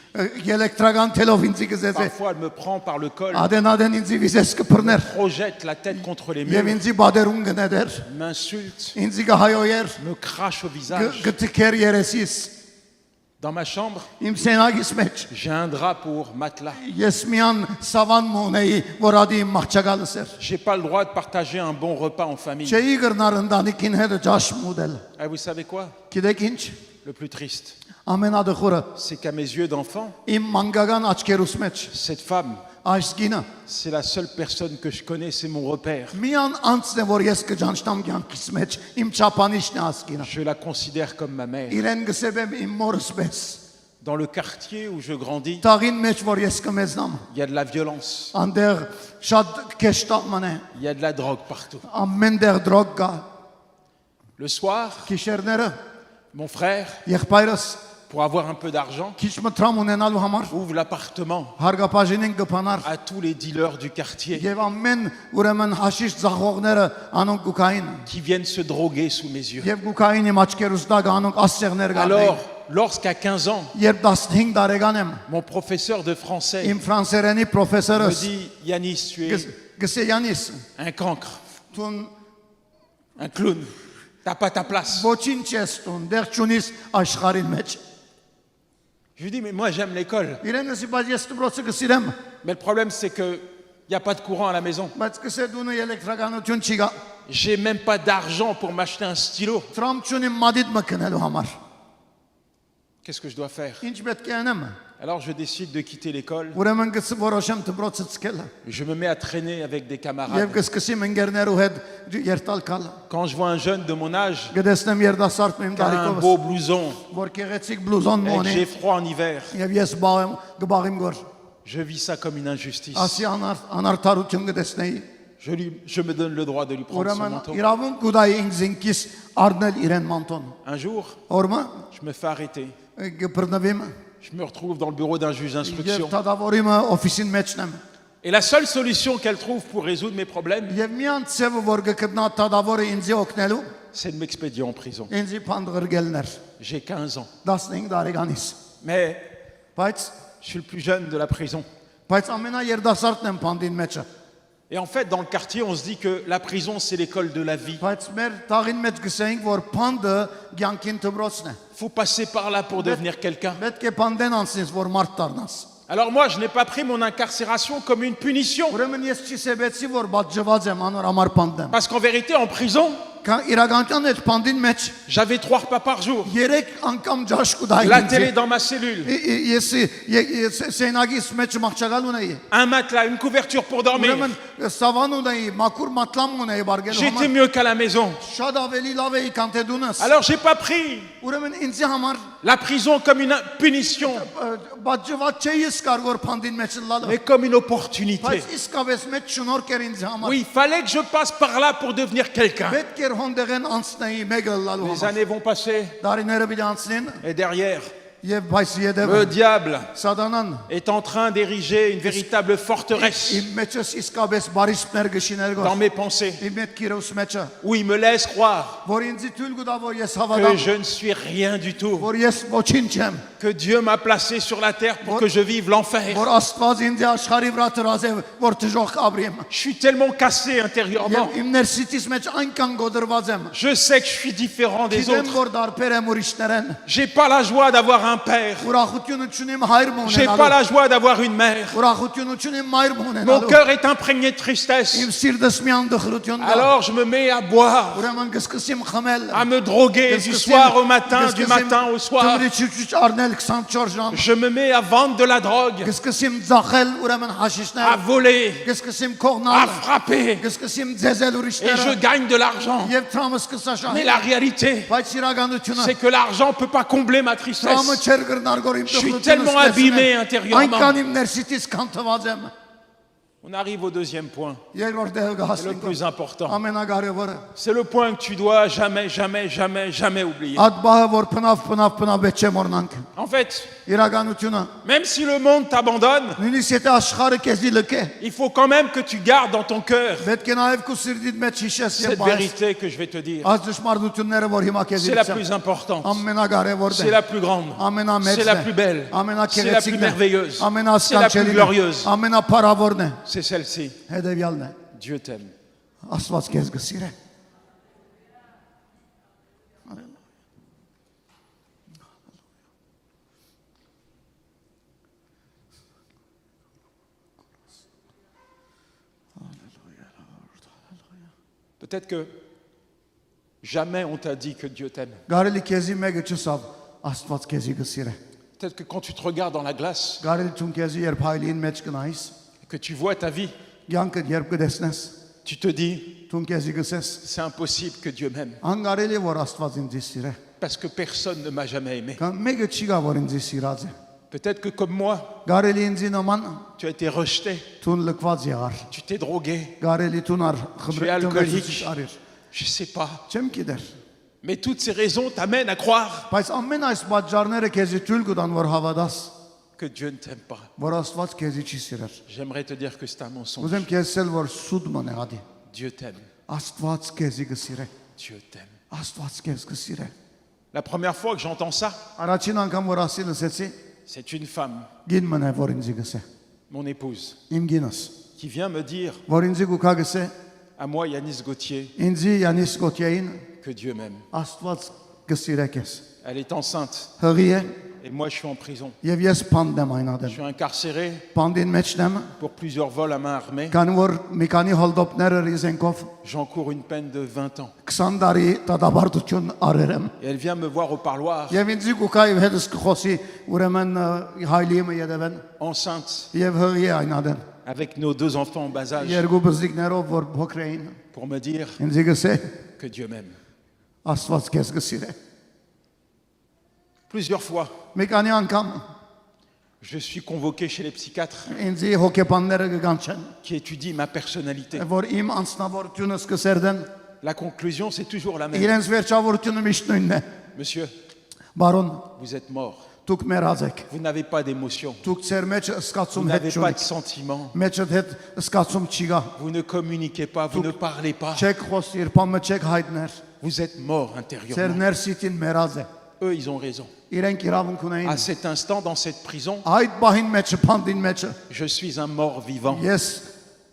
էլեկտրական թելով ինձ գզեզե Parfois, elle me prend par le col, ադենադեն ինձ վիզես կփռներ projette la tête contre les եւ murs, ինձ բادرուն գնեդեր m'insulte, ինձ գահայոյեր me crache au visage. գտքեր երեսիս Dans ma chambre, իմ սենագիս մեջ j'ai un drap pour matelas. ես միան սավան մոնեի որ ադի իմ մահճակալս էր J'ai pas le droit de partager un bon repas en famille. չէի գրնար ընտանիքին հետ ջաշ մուդել Et vous savez quoi? գիտեք ինչ Le plus triste, ամենադխորը c'est qu'à mes yeux d'enfant, իմ մանկական աչքերուս մեջ cette femme, այս գինը c'est la seule personne que je connais, c'est mon repère. միան անցն է որ ես կջանչնամ կյանքիս մեջ իմ չափանիշն է այս գինը Je la considère comme ma mère. իրեն գսեբեմ իմ մորս պես Dans le quartier où je grandis, տաղին մեջ որ ես կմեզնամ il y a de la violence, անդեղ շատ քեշտաման է il y a de la drogue partout. ամեն դեղ դրոգ կա Le soir, քիշերները mon frère, եղբայրս pour avoir un peu d'argent, քիչ մտրամ ունենալու համար ouvre l'appartement հարգապաժինին կփանար à tous les dealers du quartier եւ ամեն ուրեմն հաշիշ ծախողները անոնք գուկային qui viennent se droguer sous mes yeux. եւ գուկային իմ աչքերուս տակ անոնք ասեղներ Alors, գալեն lorsqu'à 15 ans, երբ 15 տարեկան եմ mon professeur de français իմ ֆրանսերենի me պրոֆեսորս dit Yanis, tu es գսեյանիս un cancre, տուն un clown, t'as pas ta place. ոչինչ ես տուն դեռ ճունիս աշխարհին մեջ Je lui dis, mais moi j'aime l'école. իրենս բայց ես դպրոցը կսիրեմ Mais le problème c'est que il n'y a pas de courant à la maison. բայց կսե դունը էլեկտրականություն չի գա J'ai même pas d'argent pour m'acheter un stylo. տրամ ճունի մադիդ մկնելու համար Qu'est-ce que je dois faire? ինչ պետք է անեմ Alors je décide de quitter l'école. ուրեմն գսվորոշեմ դպրոցը ցկել Je me mets à traîner avec des եւ camarades. կսկսեմ ընկերներու հետ երթալ կալ Quand je vois un jeune de mon âge գտեսնեմ երդասարդ իմ qui a un տարիքով beau blouson որ կեղեցիկ բլուզոն et que մոնի j'ai froid en hiver, եւ ես բաղեմ գբաղիմ գոր je vis ça comme une injustice. ասի անարդարություն գտեսնեի Je me donne le droit de lui prendre son ուրեմն manteau. իրավունք կուտայի ինձ ինքիս առնել իրեն մանտոն Un jour, օրմա je me fais arrêter. գբրնվիմ Je me retrouve dans le bureau d'un juge եւ d'instruction. տադավորիմը օֆիսին մեջն եմ Et la seule solution qu'elle trouve pour résoudre mes problèmes, եւ միան ծևը որ գտնա տադավորը ինձ օգնելու c'est de m'expédier en prison. ինձ փանդղրգելներ J'ai 15 ans. 15 տարեկանից Mais բայց je suis le plus jeune de la prison. բայց ամենաերդասարտն եմ փանդին մեջը Et en fait, dans le quartier, on se dit que la prison, c'est l'école de la vie. բայց մեր տաղին մեջ գսեինք որ փանդը ցանկին դբրոցն է Il faut passer par là pour devenir quelqu'un. պետք է փանդեն անցնես որ մարդ դառնաս Alors moi, je n'ai pas pris mon incarcération comme une punition. ուրեմն ես չի սեբեցի որ բաժված եմ անոր համար փանդեմ Parce qu'en vérité, en prison, Quand իրականության այդ փանդին մեջ j'avais 3 repas par jour. 3 անգամ ջաշ կուտայի La télé dans ma cellule. ես սենագիս մեջ մահճակալ ունեի Un matelas, une couverture pour dormir. ուրեմն սավան ունեի մաքուր մատլամ ունեի բարգելու J'étais համար mieux qu'à la maison. շատ ավելի լավ էի քան թե դունս Alors j'ai pas pris ուրեմն ինձ համար la prison comme une punition, բաժված չէի սկար որ փանդին մեջ լալը mais comme une opportunité. բայց իսկապես մեջ շնորհք էր ինձ համար Oui, il fallait que je passe par là pour devenir quelqu'un. պետք էր հոնդեղեն անցնեի մեկը լալու Les համար années vont passer դարիները պիտի անցնեն et derrière, եւ բայց le յետևը diable սատանան est en train d'ériger une véritable forteresse իմ մեջս իսկապես բարիսպներ գշիներ dans գոր mes pensées, իմ մեջքիրս մեջը où il me laisse croire որ ինձ թույլ կտա որ ես que հավատամ je ne suis rien du tout, որ ես ոչինչ եմ que Dieu m'a placé sur la terre pour que je vive l'enfer. որ Աստված ինձ աշխարհի վրա դրած է որ դժոխք ապրեմ Je suis tellement cassé intérieurement. եւ իմ ներսիտից մեջ այնքան գոդրված եմ Je sais que je suis différent des գիտեմ autres. որ դարբեր եմ ուրիշներեն J'ai pas la joie d'avoir un père. Ուրախություն չունեմ հայր J'ai pas ունենալու։ la joie d'avoir une mère. Ուրախություն չունեմ մայր Mon ունենալու։ cœur est imprégné de tristesse. Իմ սիրտս մի անդխրություն կա։ Alors je me mets à boire, Ուրեմն կսկսեմ խմել։ à me droguer du soir au matin, du matin au soir. Դուրի չուչ առնել 24 ժամ։ Je me mets à vendre de la drogue, Կսկսեմ ծախել ուրեմն à հաշիշներ։ voler, Կսկսեմ à կողնալ։ frapper. Կսկսեմ ձեզել Et ուրիշները։ je gagne de l'argent. Եվ տրամս Mais կսաշահի։ la réalité, Բայց իրականությունը c'est que l'argent ne peut pas combler ma տրամը tristesse. չեր գրնար գոր իմ Je suis տխրությունը tellement abîmé ստեսնել։ intérieurement. Այնքան իմ ներսիտից կանթված եմ։ On arrive au deuxième point, Երկրորդ դեղը c'est le կհասնենք։ plus important. Ամենակարևորը։ C'est le point que tu dois jamais, jamais, jamais, jamais oublier. Այդ բահը որ փնավ է չեմ օրնանք։ En fait, Իրականությունը même si le monde t'abandonne, նույնիսկ եթե աշխարհը քեզի լքե, il faut quand même que tu gardes dans ton cœur պետք է նաև քո սիրտիդ մեջ հիշես եւ cette բայս։ vérité que je vais te dire. Այս ճշմարտությունները որ հիմա քեզի C'est la ցած plus importante, ամենակարևորն c'est է։ la plus grande, Ամենամեծն c'est la է, plus belle, c'est la plus ամենակերեցիկն է, merveilleuse, c'est la plus ամենասքանչելին է, glorieuse. ամենափարավորն է, C'est celle-ci. հետևյալն է։ Dieu t'aime. Աստված քեզ կսիրե։ Peut-être que jamais on t'a dit que Dieu t'aime. Գարելի քեզի մեկը չսավ, Աստված քեզի կսիրե։ Peut-être que quand tu te regardes dans la glace, Գարելի ցուն քեզի երբ հայլին մեջ կնայես, que tu vois ta vie, յանքը երբ կդեսնես, tu te dis, ցուն քեզի կսես, c'est impossible que Dieu m'aime. անգարելի է որ Աստված ինձ սիրե։ Parce que personne ne m'a jamais aimé. Կամ մեկը չի գա որ ինձ սիրած է։ Peut-être que comme moi, Գարելի ինձ նման tu as été rejeté, ցուն լքված եղար։ tu t'es drogué, Գարելի ցուն ար tu es alcoolique, արիր։ je sais pas. Չեմ գիտեր։ Mais toutes ces raisons t'amènent à croire Բայց ամեն այս պատճառները քեզի թույլ կտան որ հավատաս, que Dieu ne t'aime pas. որ Աստված քեզի չի սիրեր։ J'aimerais te dire que c'est un mensonge. Ուզեմ քեզ ասել որ սուտ մնա։ Dieu t'aime. Աստված քեզի կսիրե։ Dieu t'aime. Աստված քեզ կսիրե։ La première fois que j'entends ça, Առաջին անգամ որ ասի լսեցի, c'est une femme, գին մնա որ ինձ գսե։ mon épouse, Իմ գինս, qui vient me dire որ ինձ գուքա գսե, à moi, Yanis Gauthier, ինձ Յանիս Գոթյային que Dieu m'aime. Աստված կսիրե քեզ։ Elle est enceinte Հղի է et moi je suis en prison. եւ ես փանդեմ այն Je ադեմ։ suis incarcéré Փանդին մեջն եմ, pour plusieurs vols à main armée. քանի որ մի քանի հոլդոպները ռիզենկով J'encours une peine de 20 ans. 20 տարի դատաբարտություն արել եմ։ Et elle vient me voir au parloir, Եվ ինձ գուքա եւ հետս կխոսի ուրեմն հայլիը յետևեն enceinte, եւ հղի է այն ադեմ։ avec nos deux enfants en bas âge, Երկու բզիկներով որ փոքր էին, pour me dire ինձ գսե que Dieu m'aime. Աստված քեզ կսիրե։ Plusieurs fois, Մի քանի անգամ je suis convoqué chez les psychiatres ինձ հոգեբանները կգանչեն, qui étudient ma personnalité. որ իմ անձնավորությունը սկսերդեն, La conclusion, c'est toujours la même. իրենց վերջավորությունը միշտ նույնն է։ Monsieur, Բարոն, vous êtes mort. դուք մեռած եք։ Vous n'avez pas d'émotion. Դուք ծեր մեջ Vous սկացում հետ n'avez pas de չունեք։ sentiments. Մեջդ հետ սկացում չի գա։ Vous ne communiquez pas. Vous ne parlez pas. Չեք խոսիր, բամը չեք հայտներ։ Vous êtes mort Ծեր intérieurement. ներսիտին մեռած է։ Eux, ils ont raison. Իրենք իրավունք À ունեն։ cet instant, dans cette prison, Այդ բահին մեջը, փանդին մեջը je suis un mort vivant. ես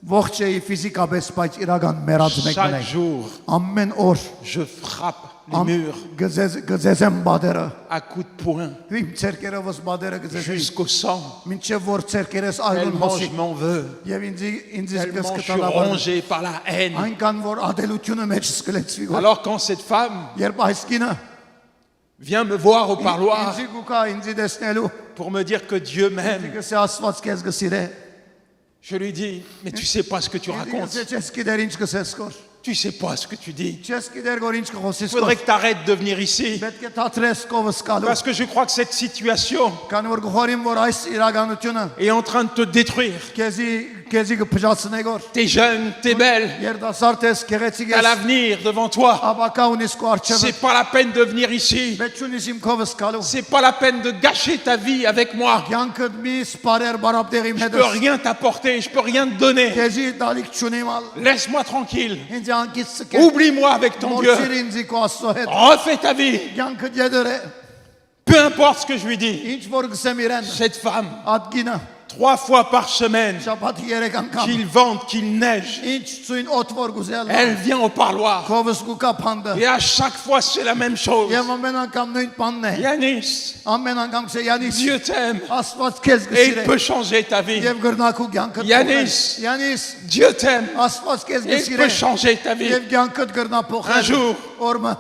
ողջ էի ֆիզիկապես, բայց իրական մեռած մեկ Chaque մնայի։ jour, Ամեն օր je frappe les murs գզեմ բادرը։ à coups de poing Իմ ցերկերովս բادرը գզեի։ jusqu'au sang. Մինչև որ ցերկերես այլուն Tellement հոսի։ je m'en veux. Եվ ինձ Tellement je suis կսկտալաբար։ rongé par la haine. Այնքան որ ադելությունը մեջ սկլեցվի։ Alors quand cette femme Երբ այս կինը vient me voir au parloir ինձ գուկա ինձ դեսնելու, pour me dire que Dieu m'aime, գսե Աստված քեզ գսիրե։ je lui dis, mais tu sais pas ce que tu racontes. Չես գիտեր ինչ կսես կոր։ Tu sais pas ce que tu dis. Չես գիտեր որ ինչ կխոսես Il կոր։ faudrait que tu arrêtes de venir ici. Պետք է թատրես կովս կալու։ Parce que je crois que cette situation Քանի որ գխորիմ որ այս իրականությունը est en train de te détruire. քեզի կփժացնե գոր։ T'es jeune, t'es belle, Երդասարդ ես, գեղեցիկ t'as ես, l'avenir devant toi. աբակա ունես քո արջևը։ C'est pas la peine de venir ici. Մեծ ունես իմ կովս կալու։ C'est pas la peine de gâcher ta vie avec moi. Կյանքդ մի սպարեր բարապտեղի Je հետ։ peux rien t'apporter, je peux rien te donner. Քեզի դալիք չունիմ ալ։ Laisse-moi tranquille. Ինձ անկից սկե։ Oublie-moi avec ton Dieu. Մորցիր ինձ քո Աստծո հետ։ Refais ta vie. Կյանքդ յետեր է։ Peu importe ce que je lui dis. Ինչ որ գսեմ իրեն, Cette femme, ատ գինը, 3 fois par semaine, շաբաթ 3 անգամ qu'il vente, qu'il neige, ինչ ցույն օթվոր գուզել elle vient au parloir. քովս գուկա փանդը Et à chaque fois, c'est la même chose. եւ ամեն անգամ նույն բանն է Yanis, ամեն անգամ c'è Յանիս Dieu t'aime Աստված քեզ et il գսիրե peut changer ta vie. եւ գրնակու կյանքը Յանիս. Յանիս Dieu t'aime Աստված քեզ et il գսիրե peut changer ta vie. եւ կյանքդ գրնա Un փոխել jour, օրը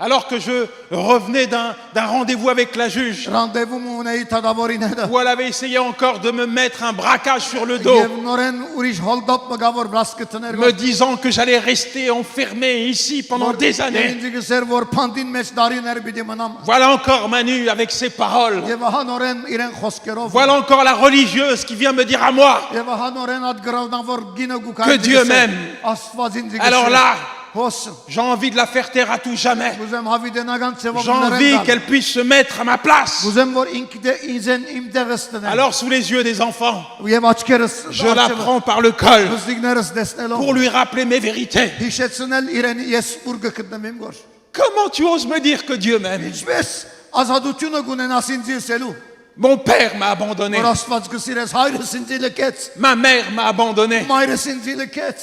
alors que je revenais d'un rendez-vous avec la juge, ռանդեվում ունեի թադավորին հետ où elle avait essayé encore de me mettre un braquage sur le dos, եւ նորեն ուրիշ հոլդոպ մգավոր վրաս կտներ me disant que j'allais rester enfermé ici pendant des années. ինձ գսեր որ փանդին մեջ դարիներ պիտի մնամ Voilà encore Manu avec ses paroles. եւ ահա նորեն իրեն խոսքերով Voilà encore la religieuse qui vient me dire à moi եւ ահա նորեն այդ գրավնավոր գինը գուկա Que Dieu m'aime. Աստված ինձ Alors là, հոս j'ai envie de la faire taire à tout jamais. ուզեմ հավիդենական ծավալ J'ai envie qu'elle puisse se mettre à ma place. ուզեմ որ ինքն իմ տեղս տնեն Alors sous les yeux des enfants, եւ աչքերս je la prends par le col Ոստիկներս տեսնելով pour lui rappeler mes vérités. հիշեցնել իրեն ես ուր գտնեմ իմ գոր Comment tu oses me dire que Dieu m'aime? ինչպես ազատությունը կունենաս ինձ իսելու Mon père m'a abandonné. որ Աստված գսիրես հայրս ինձ լքեց Ma mère m'a abandonné. մայրս ինձ լքեց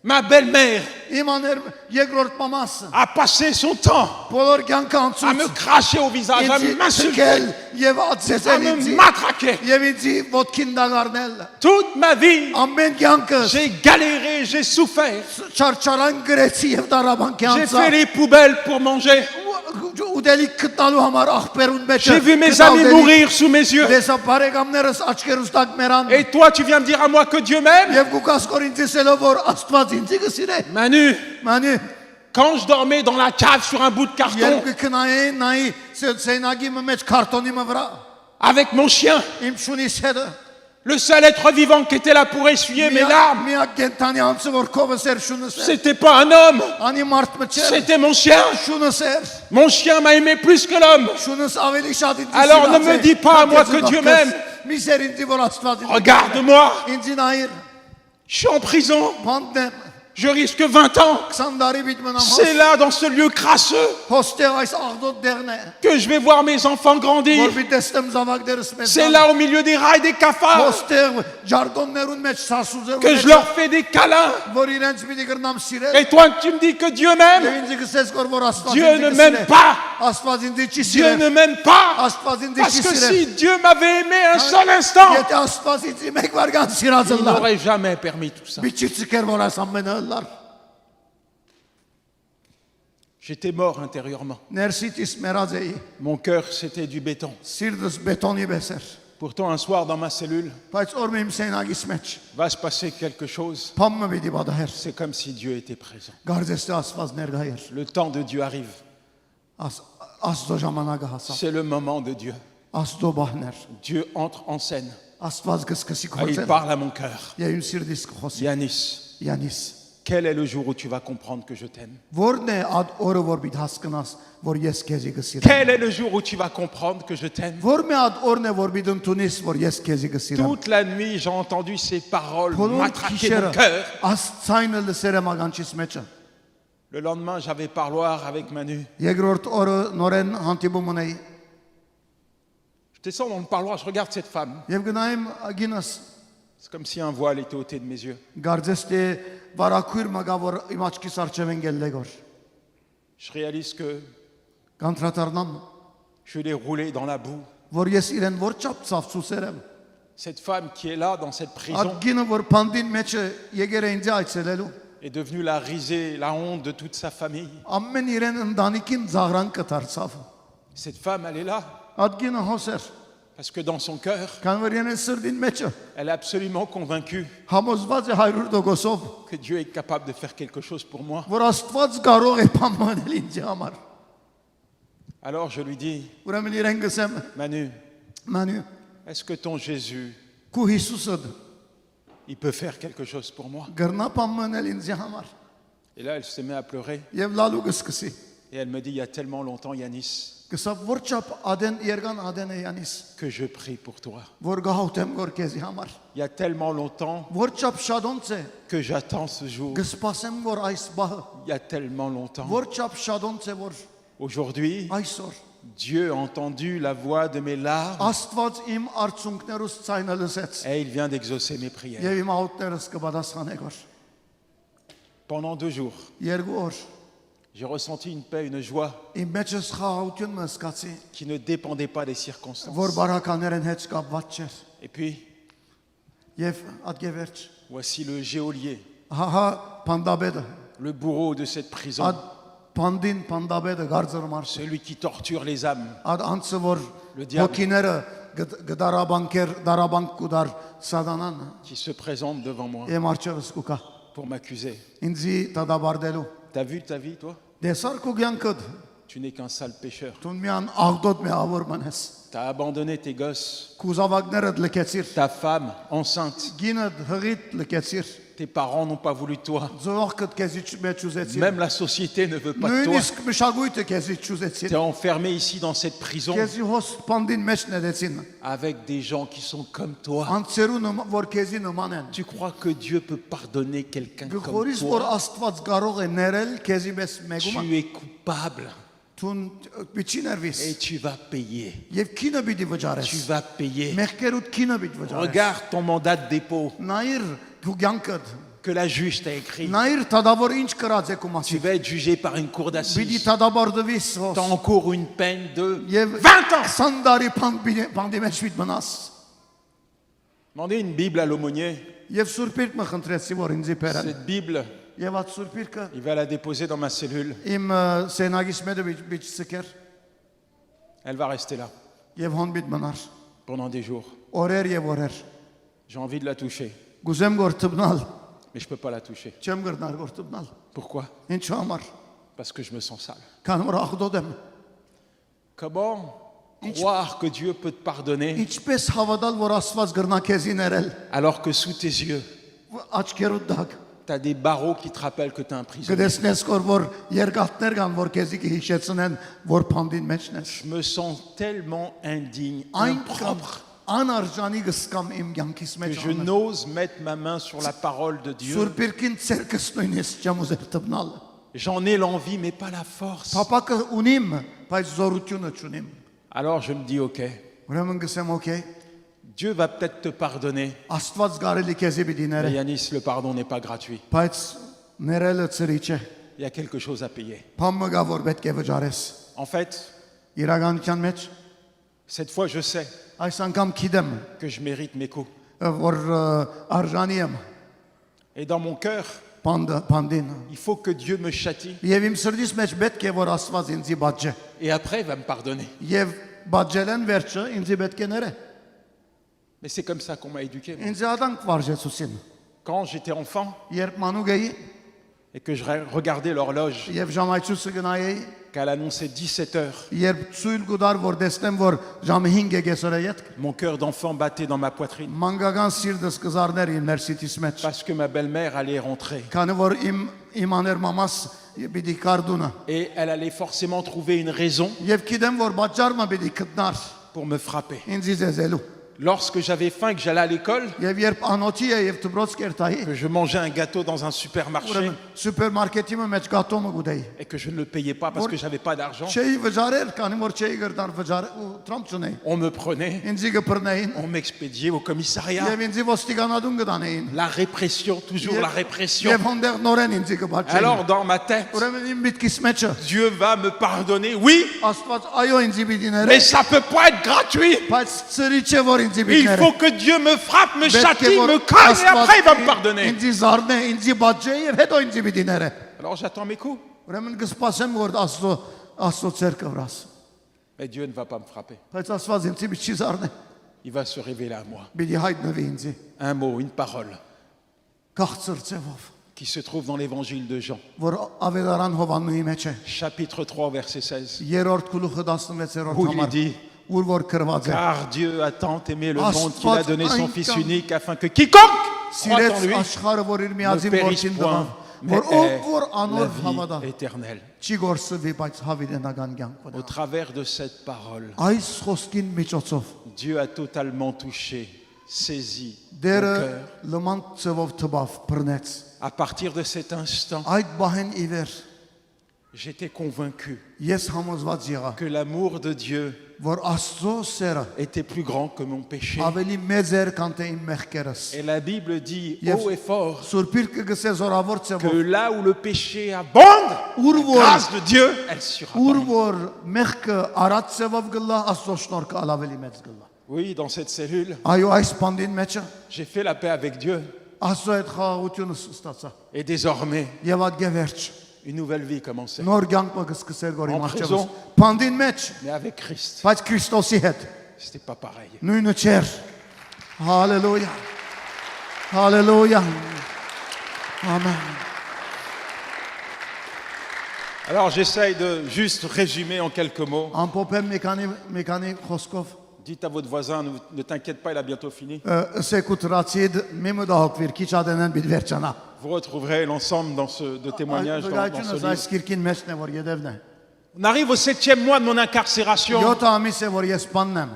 Ma belle-mère իմ աներ երկրորդ մամասը a passé son temps բոլոր կյանքը à me անցուց cracher au visage, à ինձ m'insulter, ցկել եւ à ածեցել me ինձ matraquer. եւ ինձ ոտքին դագարնել Toute ma vie, ամեն կյանքը j'ai galéré, j'ai souffert. չարչարան գրեցի եւ դարաբանքի J'ai անցա fait les poubelles pour manger. ուդելի գտնալու համար աղբերուն մեջ J'ai vu mes amis mourir sous mes yeux. դեսա բարեկամներս աչքերուս տակ մերան Et toi, tu viens me dire à moi que Dieu m'aime? եւ գուկաս կորինթիսելով որ Աստված ինձ գսիրե Manu, մանի quand je dormais dans la cave sur un bout de carton երբ կնայի նայի սենագի մեջ քարտոնի վրա avec mon chien, իմ շունիս հետը le seul être vivant qui était là pour essuyer mes larmes, միակ կենտանի անձը որ քովս էր շունս c'était pas un homme, անի մարդ մչեր c'était mon chien. շունս էր Mon chien m'a aimé plus que l'homme. շունս ավելի շատ ինձ Alors ne me dis pas à moi que Dieu m'aime. միսեր ինձ որ Աստված ինձ Regarde-moi, ինձ նայր je suis en prison, բանդեմ je risque 20 ans. 20 տարի բիտ մնամ C'est là, dans ce lieu crasseux, հոստեղ այս աղդոտ դերն է que je vais voir mes enfants grandir. որ պիտի տեսնեմ զավակներս մեծ C'est là, au milieu des rats et des cafards, հոստեղ ջարգոններուն մեջ սասուզերուն que je leur fais des câlins. որ իրենց պիտի գրնամ սիրել Et toi, tu me dis que Dieu m'aime? եւ ինձ գսես որ Աստված Dieu ինձ ne գսիրե m'aime pas. Աստված ինձ չի Dieu սիրել ne m'aime pas. Աստված ինձ Parce չի que սիրել si Dieu m'avait aimé un seul instant, եթե Աստված ինձ մեկ վարքան սիրած il լար n'aurait jamais permis tout ça. Biçi ցկեր որ աս ամենը լար J'étais mort intérieurement. ներսիտիս մեռած էի Mon cœur, c'était du béton. սիրտս բետոնի պես էր Pourtant, un soir, dans ma cellule, բայց օրը իմ սենագիս մեջ va se passer quelque chose. փամը պիտի բադահեր C'est comme si Dieu était présent. գարձես Աստված ներկա էր Le temps de Dieu arrive. Աստծո ժամանակը հասավ C'est le moment de Dieu. Աստծո բահներ Dieu entre en scène. Աստված կսկսի Ah, il խոսել parle à mon cœur. եւ իմ սիրտիս կխոսի Yanis, Յանիս quel est le jour où tu vas comprendre que je t'aime? Որն է այդ օրը որ պիտի հասկանաս որ ես քեզի կսիրեմ Quel est le jour où tu vas comprendre que je t'aime? Որն է այդ օրն է որ պիտի ընդունես որ ես քեզի կսիրեմ Toute la nuit, j'ai entendu ces paroles Բոլոր matraquer գիշերը mon cœur. աստծայինը լսերը մագանչից մեջը Le lendemain, j'avais parloir avec Manu. երկրորդ օրը նորեն հանդիպում ունեի Je descends dans le parloir, je regarde cette femme. եւ գնայեմ ագինս C'est comme si un voile était ôté de mes yeux. գարձես թե վարակույր մագա որ իմ աչքիս արջև են գելլեգոր Je réalise que կանտրատարնամ je l'ai roulé dans la boue. որ ես իրեն որ չափ ցավցուսերեմ Cette femme qui est là, dans cette prison, այդ գինը որ փանդին մեջը եկեր է ինձ այցելելու est devenue la risée, la honte de toute sa famille. ամեն իրեն ընտանիքին զաղրան կդարձավ Cette femme, elle est là, այդ գինը հոսեր parce que dans son cœur, քան որ իրեն սրդին մեջը elle est absolument convaincue համոզված է 100%-ով que Dieu est capable de faire quelque chose pour moi. որ Աստված կարող է բամանել ինձ համար Alors je lui dis, ուրեմն իրեն գսեմ Manu, մանու est-ce que ton Jésus, քու Հիսուսը il peut faire quelque chose pour moi? գրնա բամանել ինձ համար Et là, elle se met à pleurer. եւ լալու կսկսի Et elle me dit, il y a tellement longtemps, Yanis, գսավ որ չափ ադեն երգան ադեն է յանիս que je prie pour toi. որ գահուտեմ որ քեզի համար Il y a tellement longtemps որ չափ շադոնց է que j'attends ce jour. գսպասեմ որ այս բահը Il y a tellement longtemps. որ չափ շադոնց է որ Aujourd'hui, այսօր Dieu a entendu la voix de mes larmes Աստված իմ արցունքներուս ցայնը լսեց et il vient d'exaucer mes prières. եւ իմ աղոթներս կպատասխանե գոր։ Pendant 2 jours, Երկու օր j'ai ressenti une paix, une joie իմ մեջս խաղաղություն մսկացի, qui ne dépendait pas des circonstances. որ բարականերեն հետ կապված չէր։ Et puis, Եվ ադգեվերջ voici le geôlier, հահա Պանդաբեդը, le bourreau de cette prison, ад Պանդին Պանդաբեդը գարձր մարդ, celui qui torture les âmes. ад անցը որ Le diable. հոգիները գդարաբանկեր դարաբանկ կուդար սատանան, qui se présente devant moi իմ արջևս կուկա, pour m'accuser. ինձի տադաբարդելու։ T'as vu ta vie, toi? Դեսար քո կյանքդ, Tu n'es qu'un sale pécheur. դու միան աղդոտ մի ավոր մնես։ T'as abandonné tes gosses, Քու զավակներդ լքեցիր, ta femme enceinte. գինդ հղիտ լքեցիր, Tes parents n'ont pas voulu de toi. զողքդ քեզի մեջ ուզեցիր, Même la société ne veut pas de toi. նույնիսկ մշակույթը քեզի չուզեցիր, T'es enfermé ici dans cette prison քեզի հոս Պանդին մեջ ներեցին, avec des gens qui sont comme toi. անցերուն որ քեզի նման են։ Tu crois que Dieu peut pardonner quelqu'un comme Գխորից որ toi? Աստված կարող է ներել քեզի մեզ մեգումը, Tu es coupable դու պիչի ներվիս, et tu vas payer. եւ քինը պիտի Tu վճարես, vas payer. մեղքերուդ քինը պիտի վճարես։ Regarde ton mandat de dépôt Նայր քու կյանքդ, que la juge t'a écrit. նայր տադավոր ինչ կրած է քու Tu մասի, vas être jugé par une cour պիտի d'assises. տադաբարդվիս Tu հոս, encours une peine de եւ 20 ans. սանդարի պանդի մեջ պիտի մնաս։ Demandez une Bible à l'aumônier. Եվ Սուրբիրք մը խնդրեցի որ ինձի բերեն, Cette Bible, եւ այդ Սուրբիրքը il va la déposer dans ma cellule. իմ սենագիս մետը բիչ սկեր Elle va rester là եւ հոն մնար, pendant des jours. օրեր եւ օրեր։ J'ai envie de la toucher, Գուզեմ գործբնալ, mais je ne peux pas la toucher. չեմ գրնար գործբնալ։ Pourquoi? Ինչու համար, Parce que je me sens sale. քան որ աղդոտ եմ։ Comment croire que Dieu peut te pardonner Ինչպես հավատալ որ Աստված գրնա քեզի ներել, alors que sous tes yeux, աչքերուդ դակ, tu as des barreaux qui te rappellent que tu es un prisonnier? կդեսնես որ երկաթներ կան որ քեզի կհիշեցնեն որ փանդին մեջն ես։ Je me sens tellement indigne, Այնքան impropre, անարժանի գսկամ իմ կյանքիս que մեջ je n'ose mettre ma main sur la parole de Dieu. Սուրբիրքին ցերկս նույնիսկ չեմ ուզեր տպնալ։ J'en ai l'envie, mais pas la force. Փապակը ունիմ, բայց զորությունը չունիմ։ Alors je me dis, ok, Ուրեմն գսեմ օքեյ, Dieu va peut-être te pardonner. Աստված գարելի քեզի պիտի Mais ները, Yanis, le pardon n'est pas gratuit. բայց ներելը ծրի չէ։ Il y a quelque chose à payer. Փամը գա որ պետք է վճարես։ En fait, Իրականության մեջ cette fois, je sais այս անգամ գիտեմ que je mérite mes coups. որ արժանի եմ Et dans mon cœur, փանդին։ il faut que Dieu me châtie. Եվ իմ սրտից մեջ պետք է որ Աստված ինձի բաճե։ Et après, il va me pardonner. Եվ բաճելեն վերջը ինձի պետք է ները։ Mais c'est comme ça qu'on m'a éduqué. moi. Ինձ ադանք վարժեցուսին։ Quand j'étais enfant Երբ մանուկ էի et que je regardais l'horloge, եւ ժամայցուսը գնայի, qu'elle annonçait 17 heures, երբ ցույլ գուդար որ տեսնեմ որ ժամը 5 է գեսորը յետ, mon cœur d'enfant battait dans ma poitrine մանգական սիրտս կզարներ իմ ներսիտիս մեջ։ parce que ma belle-mère allait rentrer. Քանի որ իմ աներ մամաս պիտի կարդունը Et elle allait forcément trouver une raison եւ գիտեմ որ բաճարը պիտի գտնար pour me frapper. ինձ զեզելու Lorsque j'avais faim et que j'allais à l'école, եւ երբ անոթի է եւ դբրոց կերտայի que je mangeais un gâteau dans un supermarché ուրեմն սուպերմարկետի մեջ գատոմը գուտեի et que je ne le payais pas parce que j'avais pas d'argent, չէի վճարել քանի որ չէի գրդար վճար ու տրամփ չունեի on me prenait, ինձի գբրնեին on m'expédiait au commissariat. եւ ինձի ոստիկանադուն գտանեին La répression, toujours la répression. եւ հոնդեր նորեն ինձի գբաճեին Alors dans ma tête, ուրեմն իմ միտքիս մեջը Dieu va me pardonner, oui, Աստված այո ինձի պիտի ները mais ça peut pas être gratuit. բայց ծրի չէ որ ինձի պիտի Il ները faut que Dieu me frappe, me châtie, me casse et après il va me pardonner. ինձի զարնե ինձի բաճե եւ հետո ինձի պիտի ները Alors j'attends mes coups. ուրեմն կսպասեմ որ Աստծո ցերկը վրաս Mais Dieu ne va pas me frapper. բայց Աստված ինձի պիտի զարնե Il va se révéler à moi. պիտի հայտնվի ինձի Un mot, une parole քաղցր ծևով qui se trouve dans l'évangile de Jean, որ ավետարան Հովաննուի մեջ է chapitre 3, verset 16, երրորդ գլուխը 16-րդ où il համար dit: ուր որ գրված է Car Dieu a tant aimé le Astvat monde qu'il a donné son ainkan. Fils unique afin que quiconque croit en սիրեց lui աշխարհը որ իր ne միածին périsse որդին point, տվավ mais որ ով ait որ la անոր հավատա vie éternelle. չի գործվի բայց հավիտենական կյանք Au ունենա travers de cette parole, այս խոսքին միջոցով Dieu a totalement touché, saisi mon դերը cœur. լման ծովով թվավ բռնեց À partir de cet instant, այդ բահեն իվեր j'étais convaincu Ես համոզված եղա, que l'amour de Dieu որ Աստծո սերը était plus grand que mon péché. ավելի մեծ էր, քան թե իմ մեղքերս։ Et la Bible dit Yes. haut et fort Սուրբիրքը գսե զորավոր que ցեվով, là où le péché abonde, Ուր la որ grâce de Dieu, elle ուր surabonde. որ մեղքը արած ցեվով գլա, Աստծո շնորհքը ավելի մեծ գլա։ Oui, dans cette cellule, Այո, այս բանդին մեջը j'ai fait la paix avec Dieu. Աստծո այդ խաղաղությունը ստացա։ Et désormais, Եվ այդ գևերջ une nouvelle vie commençait. նոր կյանք մը կսկսեր գորի En մաչևս։ prison. Բանդին մեջ, Mais avec Christ, բայց Քրիստոսի հետ c'était pas pareil. նույնը չէր։ Հալելույա։ Հալելույա։ Ամեն։ Alors j'essaye de juste résumer en quelques mots. Ամփոփեմ մի քանի խոսքով։ Dites à votre voisin, ne t'inquiète pas, il a bientôt fini. Սեկուտրացիդ մի մտահոգվիր, քիչ ադենեն բիտ վերջանա։ Vous retrouverez l'ensemble dans de témoignages dans ce Վկայությունս livre. այս քիրքին մեջն է, որ յետևն է։ On arrive au 7e mois de mon incarcération 7 ամիս է, որ ես սպանն եմ։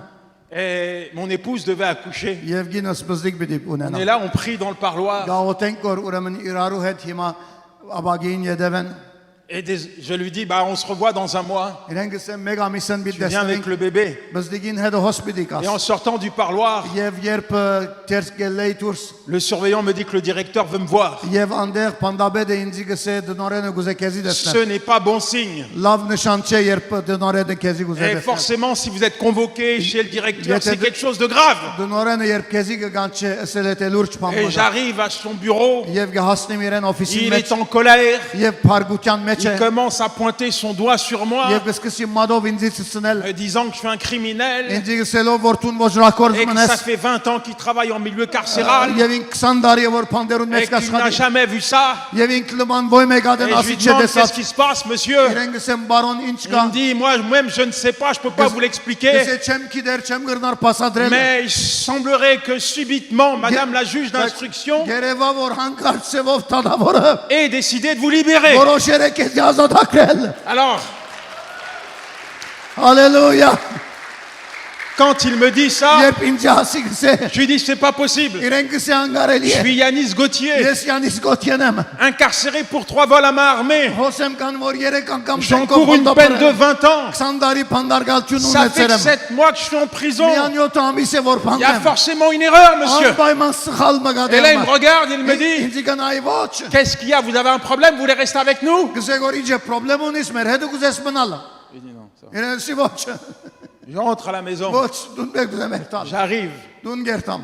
et mon épouse devait accoucher. Եվ գինս բզդիկ պիտի On est ունենա։ là, on prie dans le parloir Գաղութենք որ ուրեմն իրարու հետ հիմա աբագին յետևեն։ et je lui dis, bah, on se revoit dans un mois. Իրենք ասեմ մեկ ամիսն բիտ Tu viens avec դեսնենք։ le bébé. Բզդիկին հետ հոսպիտի Et en կաս։ sortant du parloir, Եվ երբ տերս գելեի դուրս, le surveillant me dit que le directeur veut me voir. եւ անդեղ պանդաբեդը ինձ գսե դնորենը գուզե քեզի Ce դեսնեմ։ n'est pas bon signe. Լավ նշան չէ, երբ դնորենը քեզի գուզե Et դեսնեմ։ forcément, si vous êtes convoqué chez le directeur, Il c'est était- quelque chose de grave. Դնորենը երբ քեզի կգան չէ, ասել է լուրջ Et բան։ j'arrive à son bureau, Եվ գահասնեմ իրեն օֆիսին il մեջ est en colère, եւ փարգության մեջ il է commence à pointer son doigt sur moi, եւ կսկսի մադով ինձ ցցնել me disant que je suis un criminel ինձ գսելով որ տուն ոչրակորձ et que մնես ça fait 20 ans qu'il travaille en milieu carcéral եւ ինք 20 տարի է որ փանդերուն et մեջ qu'il n'a կաշխատի jamais vu ça. եւ ինք լման ոյ մեկ Et ադեն je lui ասի չէ demande qu'est-ce դեսած qui se passe, monsieur. իրեն գսեմ բարոն ինչ Il կա me dit, moi-même, je ne sais pas, je ne peux pas vous l'expliquer. գսե չեմ գիտեր չեմ գրնար փասադրել Mais il semblerait que subitement, Madame la juge d'instruction գերեվա որ հանկարծ ծևով տադավորը ait décidé de vous libérer. որոշեր է քեզ ազատագրել Alors, հալելույա quand il me dit ça, երբ ինձ ասի գսե je lui dis, c'est pas possible. իրեն գսե անգարելի Je է suis Yanis Gauthier, ես Յանիս Գոթյեն եմ incarcéré pour 3 vols à main armée. հոսեմ կան որ 3 անգամ J'encours une peine de 20 ans. 20 տարի փանդարգալություն Ça fait ունեցել եմ 7 mois que je suis en prison. միան 7 ամիս է որ Il y a փանդեմ forcément une erreur, monsieur. անպայման սխալ մգադեմ Et là, il me regarde, il me dit, ինձ կանայի ոչ qu'est-ce qu'il y a? Vous avez un problème? Vous voulez rester avec nous? գսե որ իջե պրոբլեմ ունիս մեր հետ գուզես մնալ Il dit non, ça va. իրեն սի ոչ Je rentre à la maison. ոչ դուն բեք դեմ երտալ J'arrive. դուն գերտամ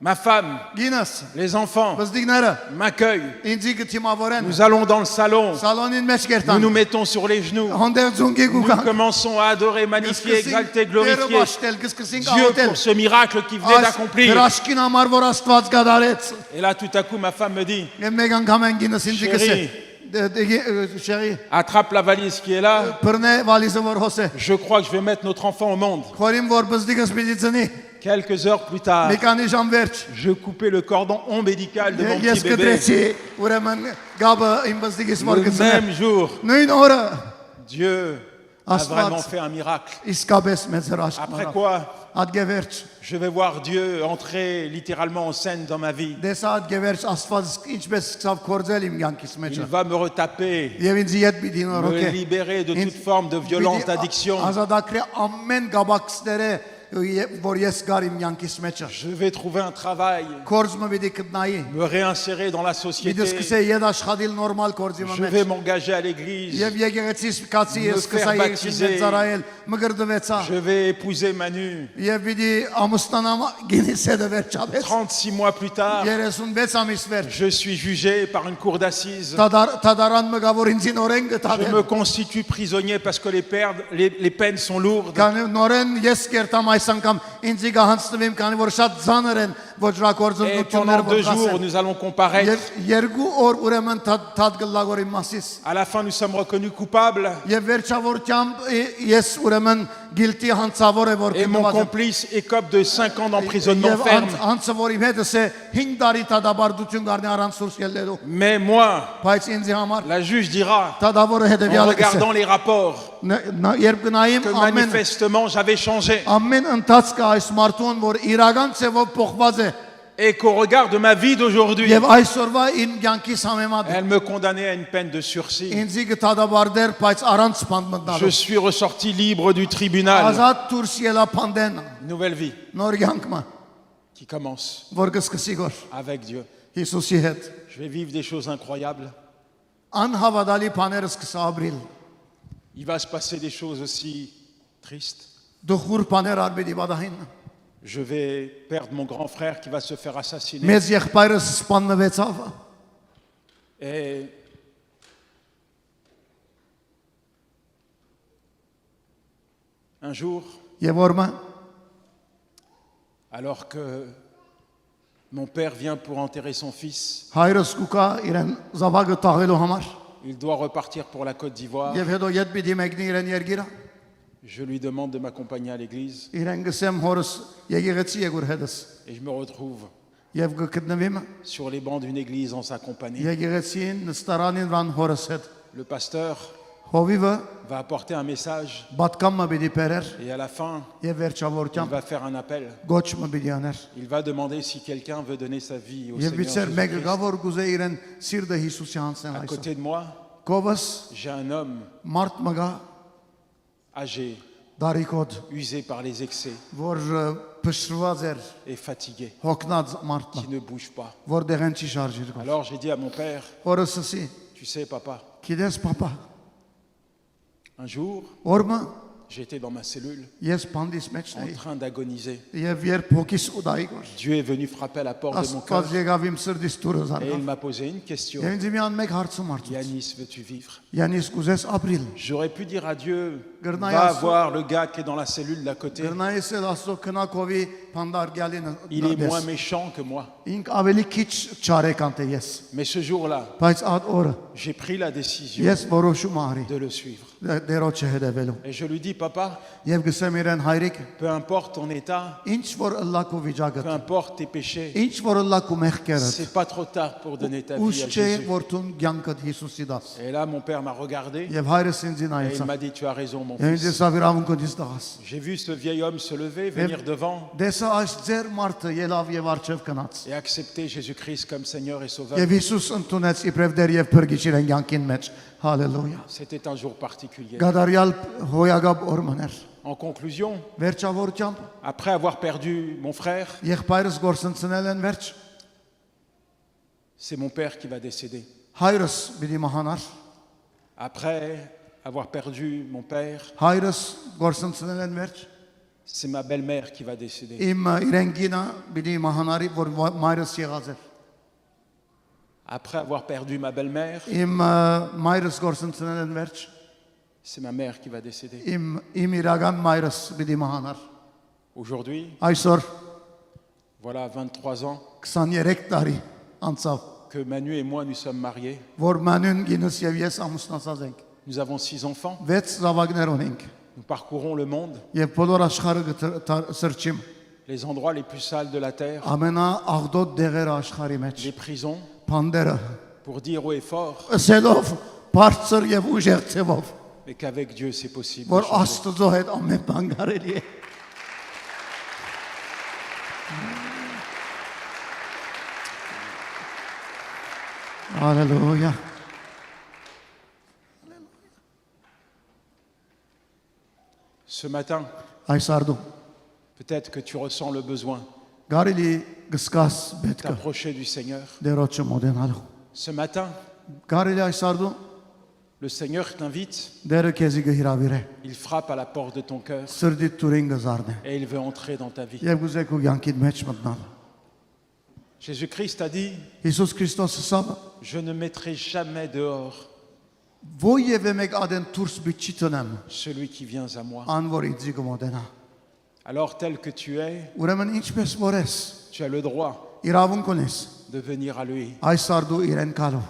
Ma femme, գինս les enfants բզդիկները m'accueillent. ինձի գտիմավորեն Nous allons dans le salon. սալոնին մեջ Nous գերտան nous mettons sur les genoux. հոնդեր ձունգի Nous գուկան commençons à adorer, magnifier, exalter, glorifier կսկսին Dieu կահոտել pour ce miracle qu'il venait d'accomplir. հրաշքին համար որ Աստված գադարեց Et là, tout à coup, ma femme me dit, եւ մեկ անգամ են գինս ինձի գսե շերի attrape la valise qui est là. բռնե վալիզը որ հոսե Je crois que je vais mettre notre enfant au monde. Խորին որ բզդիկս պիտի ծնի Quelques heures plus tard, մի քանի ժամ վերջ je coupais le cordon ombilical de mon ես petit bébé. կդրեցի ուրեմն գաբը իմ բզդիկս որ Le գծնե même jour, նույն օրը Dieu a Astված. vraiment fait un miracle. իսկապես մեծ հրաշք Après մնաց quoi, այդ գևերջ je vais voir Dieu entrer littéralement en scène dans ma vie. դեսա այդ գևերջ Աստված ինչպես սկսավ կորձել իմ կյանքիս մեջ Il va me retaper, եւ ինձ իդ պիտի me նորոգե libérer de toute forme de violence, d'addiction. ազատագրե ամեն գաբակսները որ ես գար իմ կյանքիս մեջ Je vais trouver un travail, կորձը պիտի գտնայի me réinsérer dans la պիտի société. սկսե իդ աշխատել նորմալ կորձի Je մեջ vais m'engager à l'église. Եվ եկեղեցիս կացի Me ես սկսա faire եկեղեցին baptiser. ծառայել մգրդվեցա Je vais épouser Manu. եւ պիտի ամուսնանամ գինիս հետ վերջապես 36 mois plus tard, 36 ամիս վերջ je suis jugé par une cour d'assises. Տադարան մգա որ ինձին օրեն Je գտավ me constitue prisonnier parce que les peines sont lourdes. Կան նորեն ես կերտամ այս անգամ ինձի գահանցնեմ քանի որ շատ ծանր են Et ոչրակորձությունները pendant 2 jours, որ nous allons comparaître. եւ երկու օր ուրեմն թաթ գլագորի մասիս À la fin, nous sommes reconnus coupables. եւ վերջավորությամբ ես ուրեմն գիլտի հանցավոր է որ Et mon գտնված եմ complice écope de 5 ans d'emprisonnement եւ ferme. անցը որի հետս է 5 տարի տադաբարդություն կառնի առանց սուրս ելնելու Mais moi, բայց ինձի համար la juge dira, տադավորը en հետեւյալը regardant les rapports, երբ գնայիմ que ամեն manifestement j'avais changé. ամեն ընթացքը այս մարդուն որ իրական ծևով փոխված է Et qu'au regard de ma vie d'aujourd'hui, Եվ այսօրվա իմ կյանքիս համեմատ elle me condamnait à une peine de sursis. ինձի գտադաբարդեր, բայց առանց բանտ Je մտնալու։ suis ressorti libre du tribunal. Ազատ դուրս ելա փանդեն, Nouvelle vie նոր կյանքը, qui commence որ կսկսի գոր avec Dieu. Հիսուսի հետ։ Je vais vivre des choses incroyables. Անհավատալի բաները սկսա ապրիլ։ Il va se passer des choses aussi tristes. Դխուր բաներ արբիդի բադահին։ Je vais perdre mon grand frère qui va se faire assassiner. Մեծ եղբայրս սպանվեցավ։ Et un jour, Եվ օրը alors que mon père vient pour enterrer son fils, հայրս կուկա իրեն զավակը տաղելու համար։ il doit repartir pour la Côte d'Ivoire. Եվ հետո յետ պիտի մեկնի իրեն երգիրա։ Je lui demande de m'accompagner à l'église Իրեն գսեմ հորս եկեղեցի եկուր հետս։ et je me retrouve Եվ գտնվիմ sur les bancs d'une église en sa compagnie. եկեղեցին նստարանին վան հորս հետ։ Le pasteur Հովիվը va apporter un message բատկամը պիտի բերեր et à la fin, եւ il վերջավորությամբ va faire un appel. գոչը պիտի աներ։ Il va demander si quelqu'un veut donner sa vie au Եվ Seigneur իցեր մեկը Jésus-Christ. գա որ գուզե իրեն սիրտը Հիսուսի հանցեն À այսօր։ côté de moi, Կովս j'ai un homme մարդ մգա âgé, դարիքոդ usé par les excès որ փշրված էր et fatigué, հոգնած մարդը qui ne bouge pas. որ դեղեն չի շարժիր գա։ Alors j'ai dit à mon père, Օրսսի tu sais papa, գիտես papa un jour, օրը j'étais dans ma cellule ես բանդիս մեջ en էի train d'agoniser. եւ երբ հոգիս ուդայի գոր Dieu est venu frapper à la porte de mon cœur Աստված եկավ իմ սրտից դուրս et il արավ m'a posé une question. եւ ինձ միան մեկ հարցում արծուց Yanis, veux-tu vivre? Յանիս կուզես ապրիլ J'aurais pu dire à Dieu, Grenouille va à saut. voir le gars qui est dans la cellule d'à côté. Գրնայիս էլ աստծո քնակովի փանդար գալին Il est moins méchant que moi. ինք ավելի քիչ չարեկանտ է ես Mais ce jour-là, բայց այդ օրը j'ai pris la décision ես որոշում արի de le suivre. դերոջը հետևելու Et je lui dis, papa, եւ գսեմ իրեն հայրիկ peu importe ton état, ինչ որ ըլլակու վիճակը peu importe tes péchés, ինչ որ ըլլակու մեղքերը c'est pas trop tard pour donner ta ուշ vie à չէ Jésus. որ դու կյանքդ Հիսուսի դաս Et là, mon père m'a regardé եւ հայրս ինձ et il նայեցավ m'a dit, tu as raison, mon եւ ինձ fils. սավիրավունքից տղաս J'ai vu ce vieil homme se lever, venir devant դեսա այս ձեր մարդը ելավ եւ արջև կնաց et accepter Jésus-Christ comme Seigneur et Sauveur. եւ Հիսուս ընդունեց իբրև դեր եւ փրկիչ իրեն կյանքին մեջ հալելույա C'était un jour particulier. գադարյալ հոյագապ օրմներ En conclusion, վերջավորությամբ après avoir perdu mon frère, եղբայրս գործընծնել են վերջ c'est mon père qui va décéder. հայրս պիտի մահանար Après avoir perdu mon père, հայրս գործընծնել են վերջ c'est ma belle-mère qui va décéder. իմ իրեն գինա պիտի մահանարի որ մայրս եղած էր Après avoir perdu ma belle-mère, իմ մայրս գործընծնել են վերջ c'est ma mère qui va décéder. իմ իրական մայրս պիտի մահանար Aujourd'hui, այսօր voilà 23 ans 23 տարի անցավ que Manu et moi nous sommes mariés. որ մանուն գինս եւ ես ամուսնացած ենք Nous avons 6 enfants. 6 զավակներ ունենք Nous parcourons le monde, եւ բոլոր աշխարհը սրճիմ les endroits les plus sales de la terre, ամենաաղդոտ դեղերը աշխարհի մեջ les prisons, փանդերը pour dire haut et fort, ասելով բարձր եւ ուժեղ ցեվով mais qu'avec Dieu c'est possible. de որ changer. աստծո հետ ամեն բան կարելի է Hallelujah. Ce matin, Այս արդու peut-être que tu ressens le besoin գարելի գսկաս պետք է d'approcher du Seigneur. դերոջը մոդենալու Ce matin, գարելի այս արդու le Seigneur t'invite, դերը քեզի գհիրավիրե il frappe à la porte de ton cœur սրդի տուրին գզարնե et il veut entrer dans ta vie. եւ գուզեք ու յանքիդ մեջ մտնալ Jésus-Christ a dit, Հիսուս Քրիստոսը սա je ne mettrai jamais dehors ո՞յև մեկ ադեն դուրս բիչի տնեմ celui qui vient à moi. անոր իձի կմոդենա Alors tel que tu es, ուրեմն ինչպես որ ես tu as le droit իրավունք ունես de venir à lui այս արդու իրեն կալու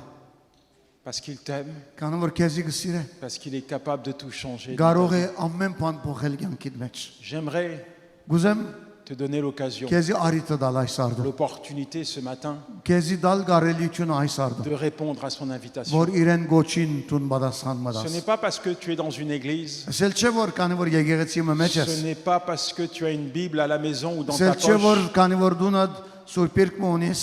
parce qu'il t'aime, կանո որ քեզի գսիրե parce qu'il est capable de tout changer. կարող է ամեն բան փոխել յանքիդ մեջ J'aimerais գուզեմ te donner l'occasion, քեզի արիտը դալ այս արդու l'opportunité ce matin քեզի դալ կարելիություն այս արդու de répondre à son invitation. որ իրեն գոչին տուն բադասխան Ce մտած n'est pas parce que tu es dans une église, Սել չէ որ կանի որ եկեղեցի մեջ ես ce n'est pas parce que tu as une Bible à la maison ou dans ta Սել չէ որ poche, կանի որ դունը Սուրբ Իրկը ունիս,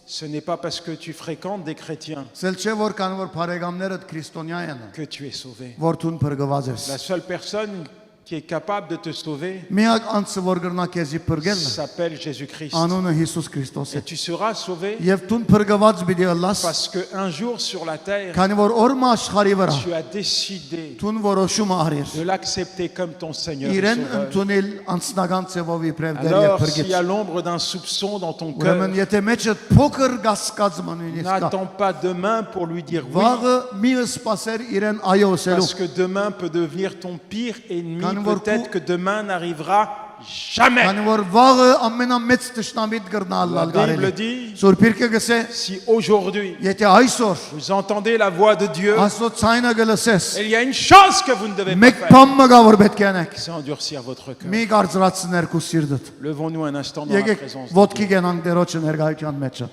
ce n'est pas parce que tu fréquentes des chrétiens սել չէ որ քանի որ բարեկամներդ քրիստոնյա են, que tu es sauvé. որ դու փրկված ես։ La seule personne qui est capable de te sauver Միակ անձը որ գրնա քեզի փրկելն է, s'appelle Jésus-Christ. անունը Հիսուս Քրիստոս է։ Et tu seras sauvé Եվ դու փրկված պիտի ըլլաս, parce qu'un jour sur la terre, քանի որ օրը աշխարհի վրա tu as décidé դու որոշում արիր, de l'accepter comme ton Seigneur et իրեն Sauveur. ընդունել անձնական ծևով իբրև դեր եւ Alors, s'il փրկիչ։ y a l'ombre d'un soupçon dans ton cœur, Ուրեմն եթե մեջը փոքր գասկած մնունից կա, n'attends pas demain pour lui dire oui, վաղը մի սպասեր իրեն այո ասելու, parce que demain peut devenir ton pire ennemi. Quand vous- Peut-être que demain n'arrivera jamais. քանի որ վաղը ամենամեծ ճշտամիտ գրնալ La լալ Bible գարելի։ dit, Սուրբ Իրկը գսե, si aujourd'hui եթե այսօր vous entendez la voix de Dieu, Աստծո ցայնը գլսես, il y a une chose que vous ne devez pas մեկ faire, բան մը գա որ պետք է անեք։ c'est endurcir votre cœur. Մի կարծրացներ քու սիրտդ։ Levons-nous un instant dans la Եկեք présence de ոտքի Dieu. գնանք Տերոջը ներկայության մեջը։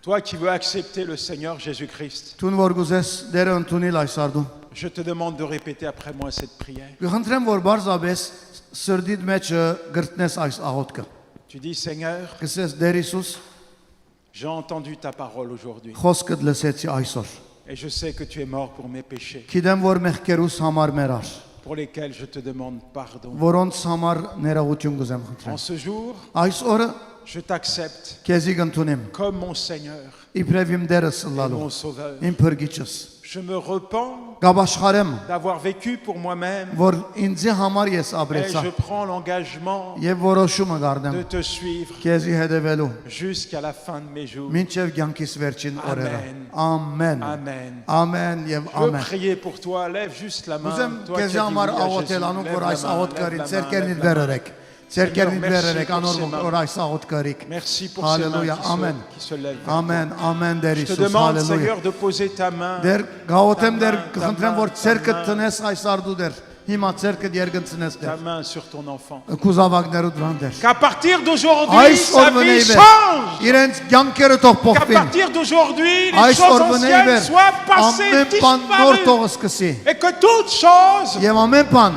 Toi qui veux accepter le Seigneur Jésus-Christ, Տուն որ գուզես դերը ընդունել այս արդում։ je te demande de répéter après moi cette prière. Կխնդրեմ որ բարձաբես սրդիդ մեջը գրտնես այս աղոթքը։ Tu dis, Seigneur, Գսես Տեր Հիսուս, j'ai entendu ta parole aujourd'hui խոսքդ լսեցի այսօր։ et je sais que tu es mort pour mes péchés, Գիտեմ որ մեղքերուս համար մերար, pour lesquels je te demande pardon. որոնց համար ներողություն գուզեմ En խնդրեմ։ ce jour, Այս օրը je t'accepte քեզի կընդունեմ comme mon Seigneur իբրև իմ դերս et լալու, mon Sauveur. իմ փրկիչս։ Je me repens Գաբաշխարեմ, d'avoir vécu pour moi-même որ ինձի համար ես et ապրեցա je prends l'engagement եւ որոշումը de գարդեմ te suivre քեզի հետևելու jusqu'à la fin de mes jours. մինչև կյանքիս վերջին օրերը։ Amen. Ամեն։ Amen. Ամեն եւ Je veux ամեն։ prier pour toi. Lève juste la main. Ուզեմ Toi qui as քեզի dit համար oui à աղոթել Jésus. անոնք Lève որ la այս main, աղոթ lève կարին, la ցերկերնիդ main, lève la main. վերերեք։ Ցերկերնիդ Seigneur, վերերեք merci անոր pour ces որ այս աղոթ կարիք։ Merci pour ces mains Alléluia. Amen. qui se lèvent. vers Ամեն, ամեն Տեր toi. Je te Հիսուս, demande, հալելույա։ Seigneur, de poser ta main. Դեր գաղութեմ դեր Ta կխնդրեմ որ main, ցերկը ta main. տնես այս արդու դեր։ Հիմա ցերկը երգնցնես Ta դեր։ main sur ton enfant. Կուզավակներու դրան դեր։ Qu'à partir d'aujourd'hui, Այս sa օրվնեի vie վեր change. իրենց կյանքերը թող Qu'à փոխվին։ partir d'aujourd'hui, les Այս choses օրվնեի anciennes վեր soient passées, ամեն բան նոր disparues. թող սկսի։ Et que toutes choses Եվ ամեն բան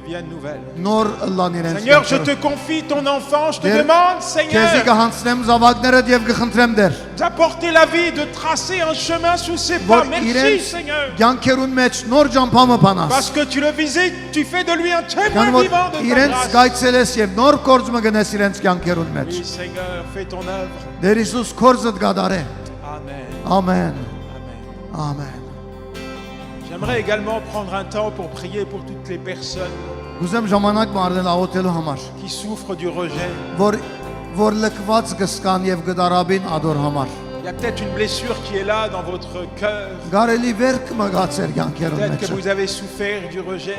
deviennent nouvelles. նոր լան իրենց։ Seigneur, je te confie ton enfant. Je te Դեր demande, Քեզի Seigneur, կհանցնեմ զավակներդ եւ կխնդրեմ դեր։ d'apporter la vie, de tracer un chemin sous ses pas. Որ Merci, իրենց Seigneur. կյանքերուն մեջ նոր ջամփամը բանաս։ Parce que tu le visites, tu fais de lui un témoin Քանի որ vivant de ta իրենց grâce. գայցելես եւ նոր կորձը գնես իրենց կյանքերուն մեջ։ Oui, Seigneur, fais ton œuvre. Դեր Հիսուս կորձդ գադարե։ Amen. Ամեն։ Amen. Ամեն։ J'aimerais également prendre un temps pour prier pour toutes les personnes Գուզեմ ժամանակ մարնել աղոթելու համար, qui souffrent du rejet. որ լքված կսկան եւ գդարաբին ադոր համար։ Il y a peut-être une blessure qui est là dans votre cœur. Գարելի վերք մգացեր կյանքերուն Peut-être que մեջ։ vous avez souffert du rejet.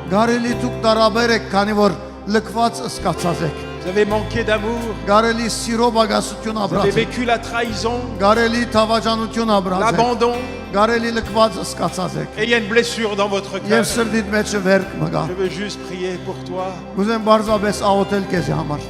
Գարելի դուք դարաբեր եք, քանի որ լքված սկացած եք։ Vous avez manqué d'amour. Գարելի սիրո բագասություն Vous avez ապրած եք։ vécu la trahison, Գարելի թավաջանություն ապրած եք։ l'abandon. Գարելի լքված սկացած եք։ Et il y a une blessure dans votre cœur. Եվ սրդիդ մեջ վերք մգա։ Je veux juste prier pour toi. Գուզեմ բարձաբես աղոթել քեզ համար։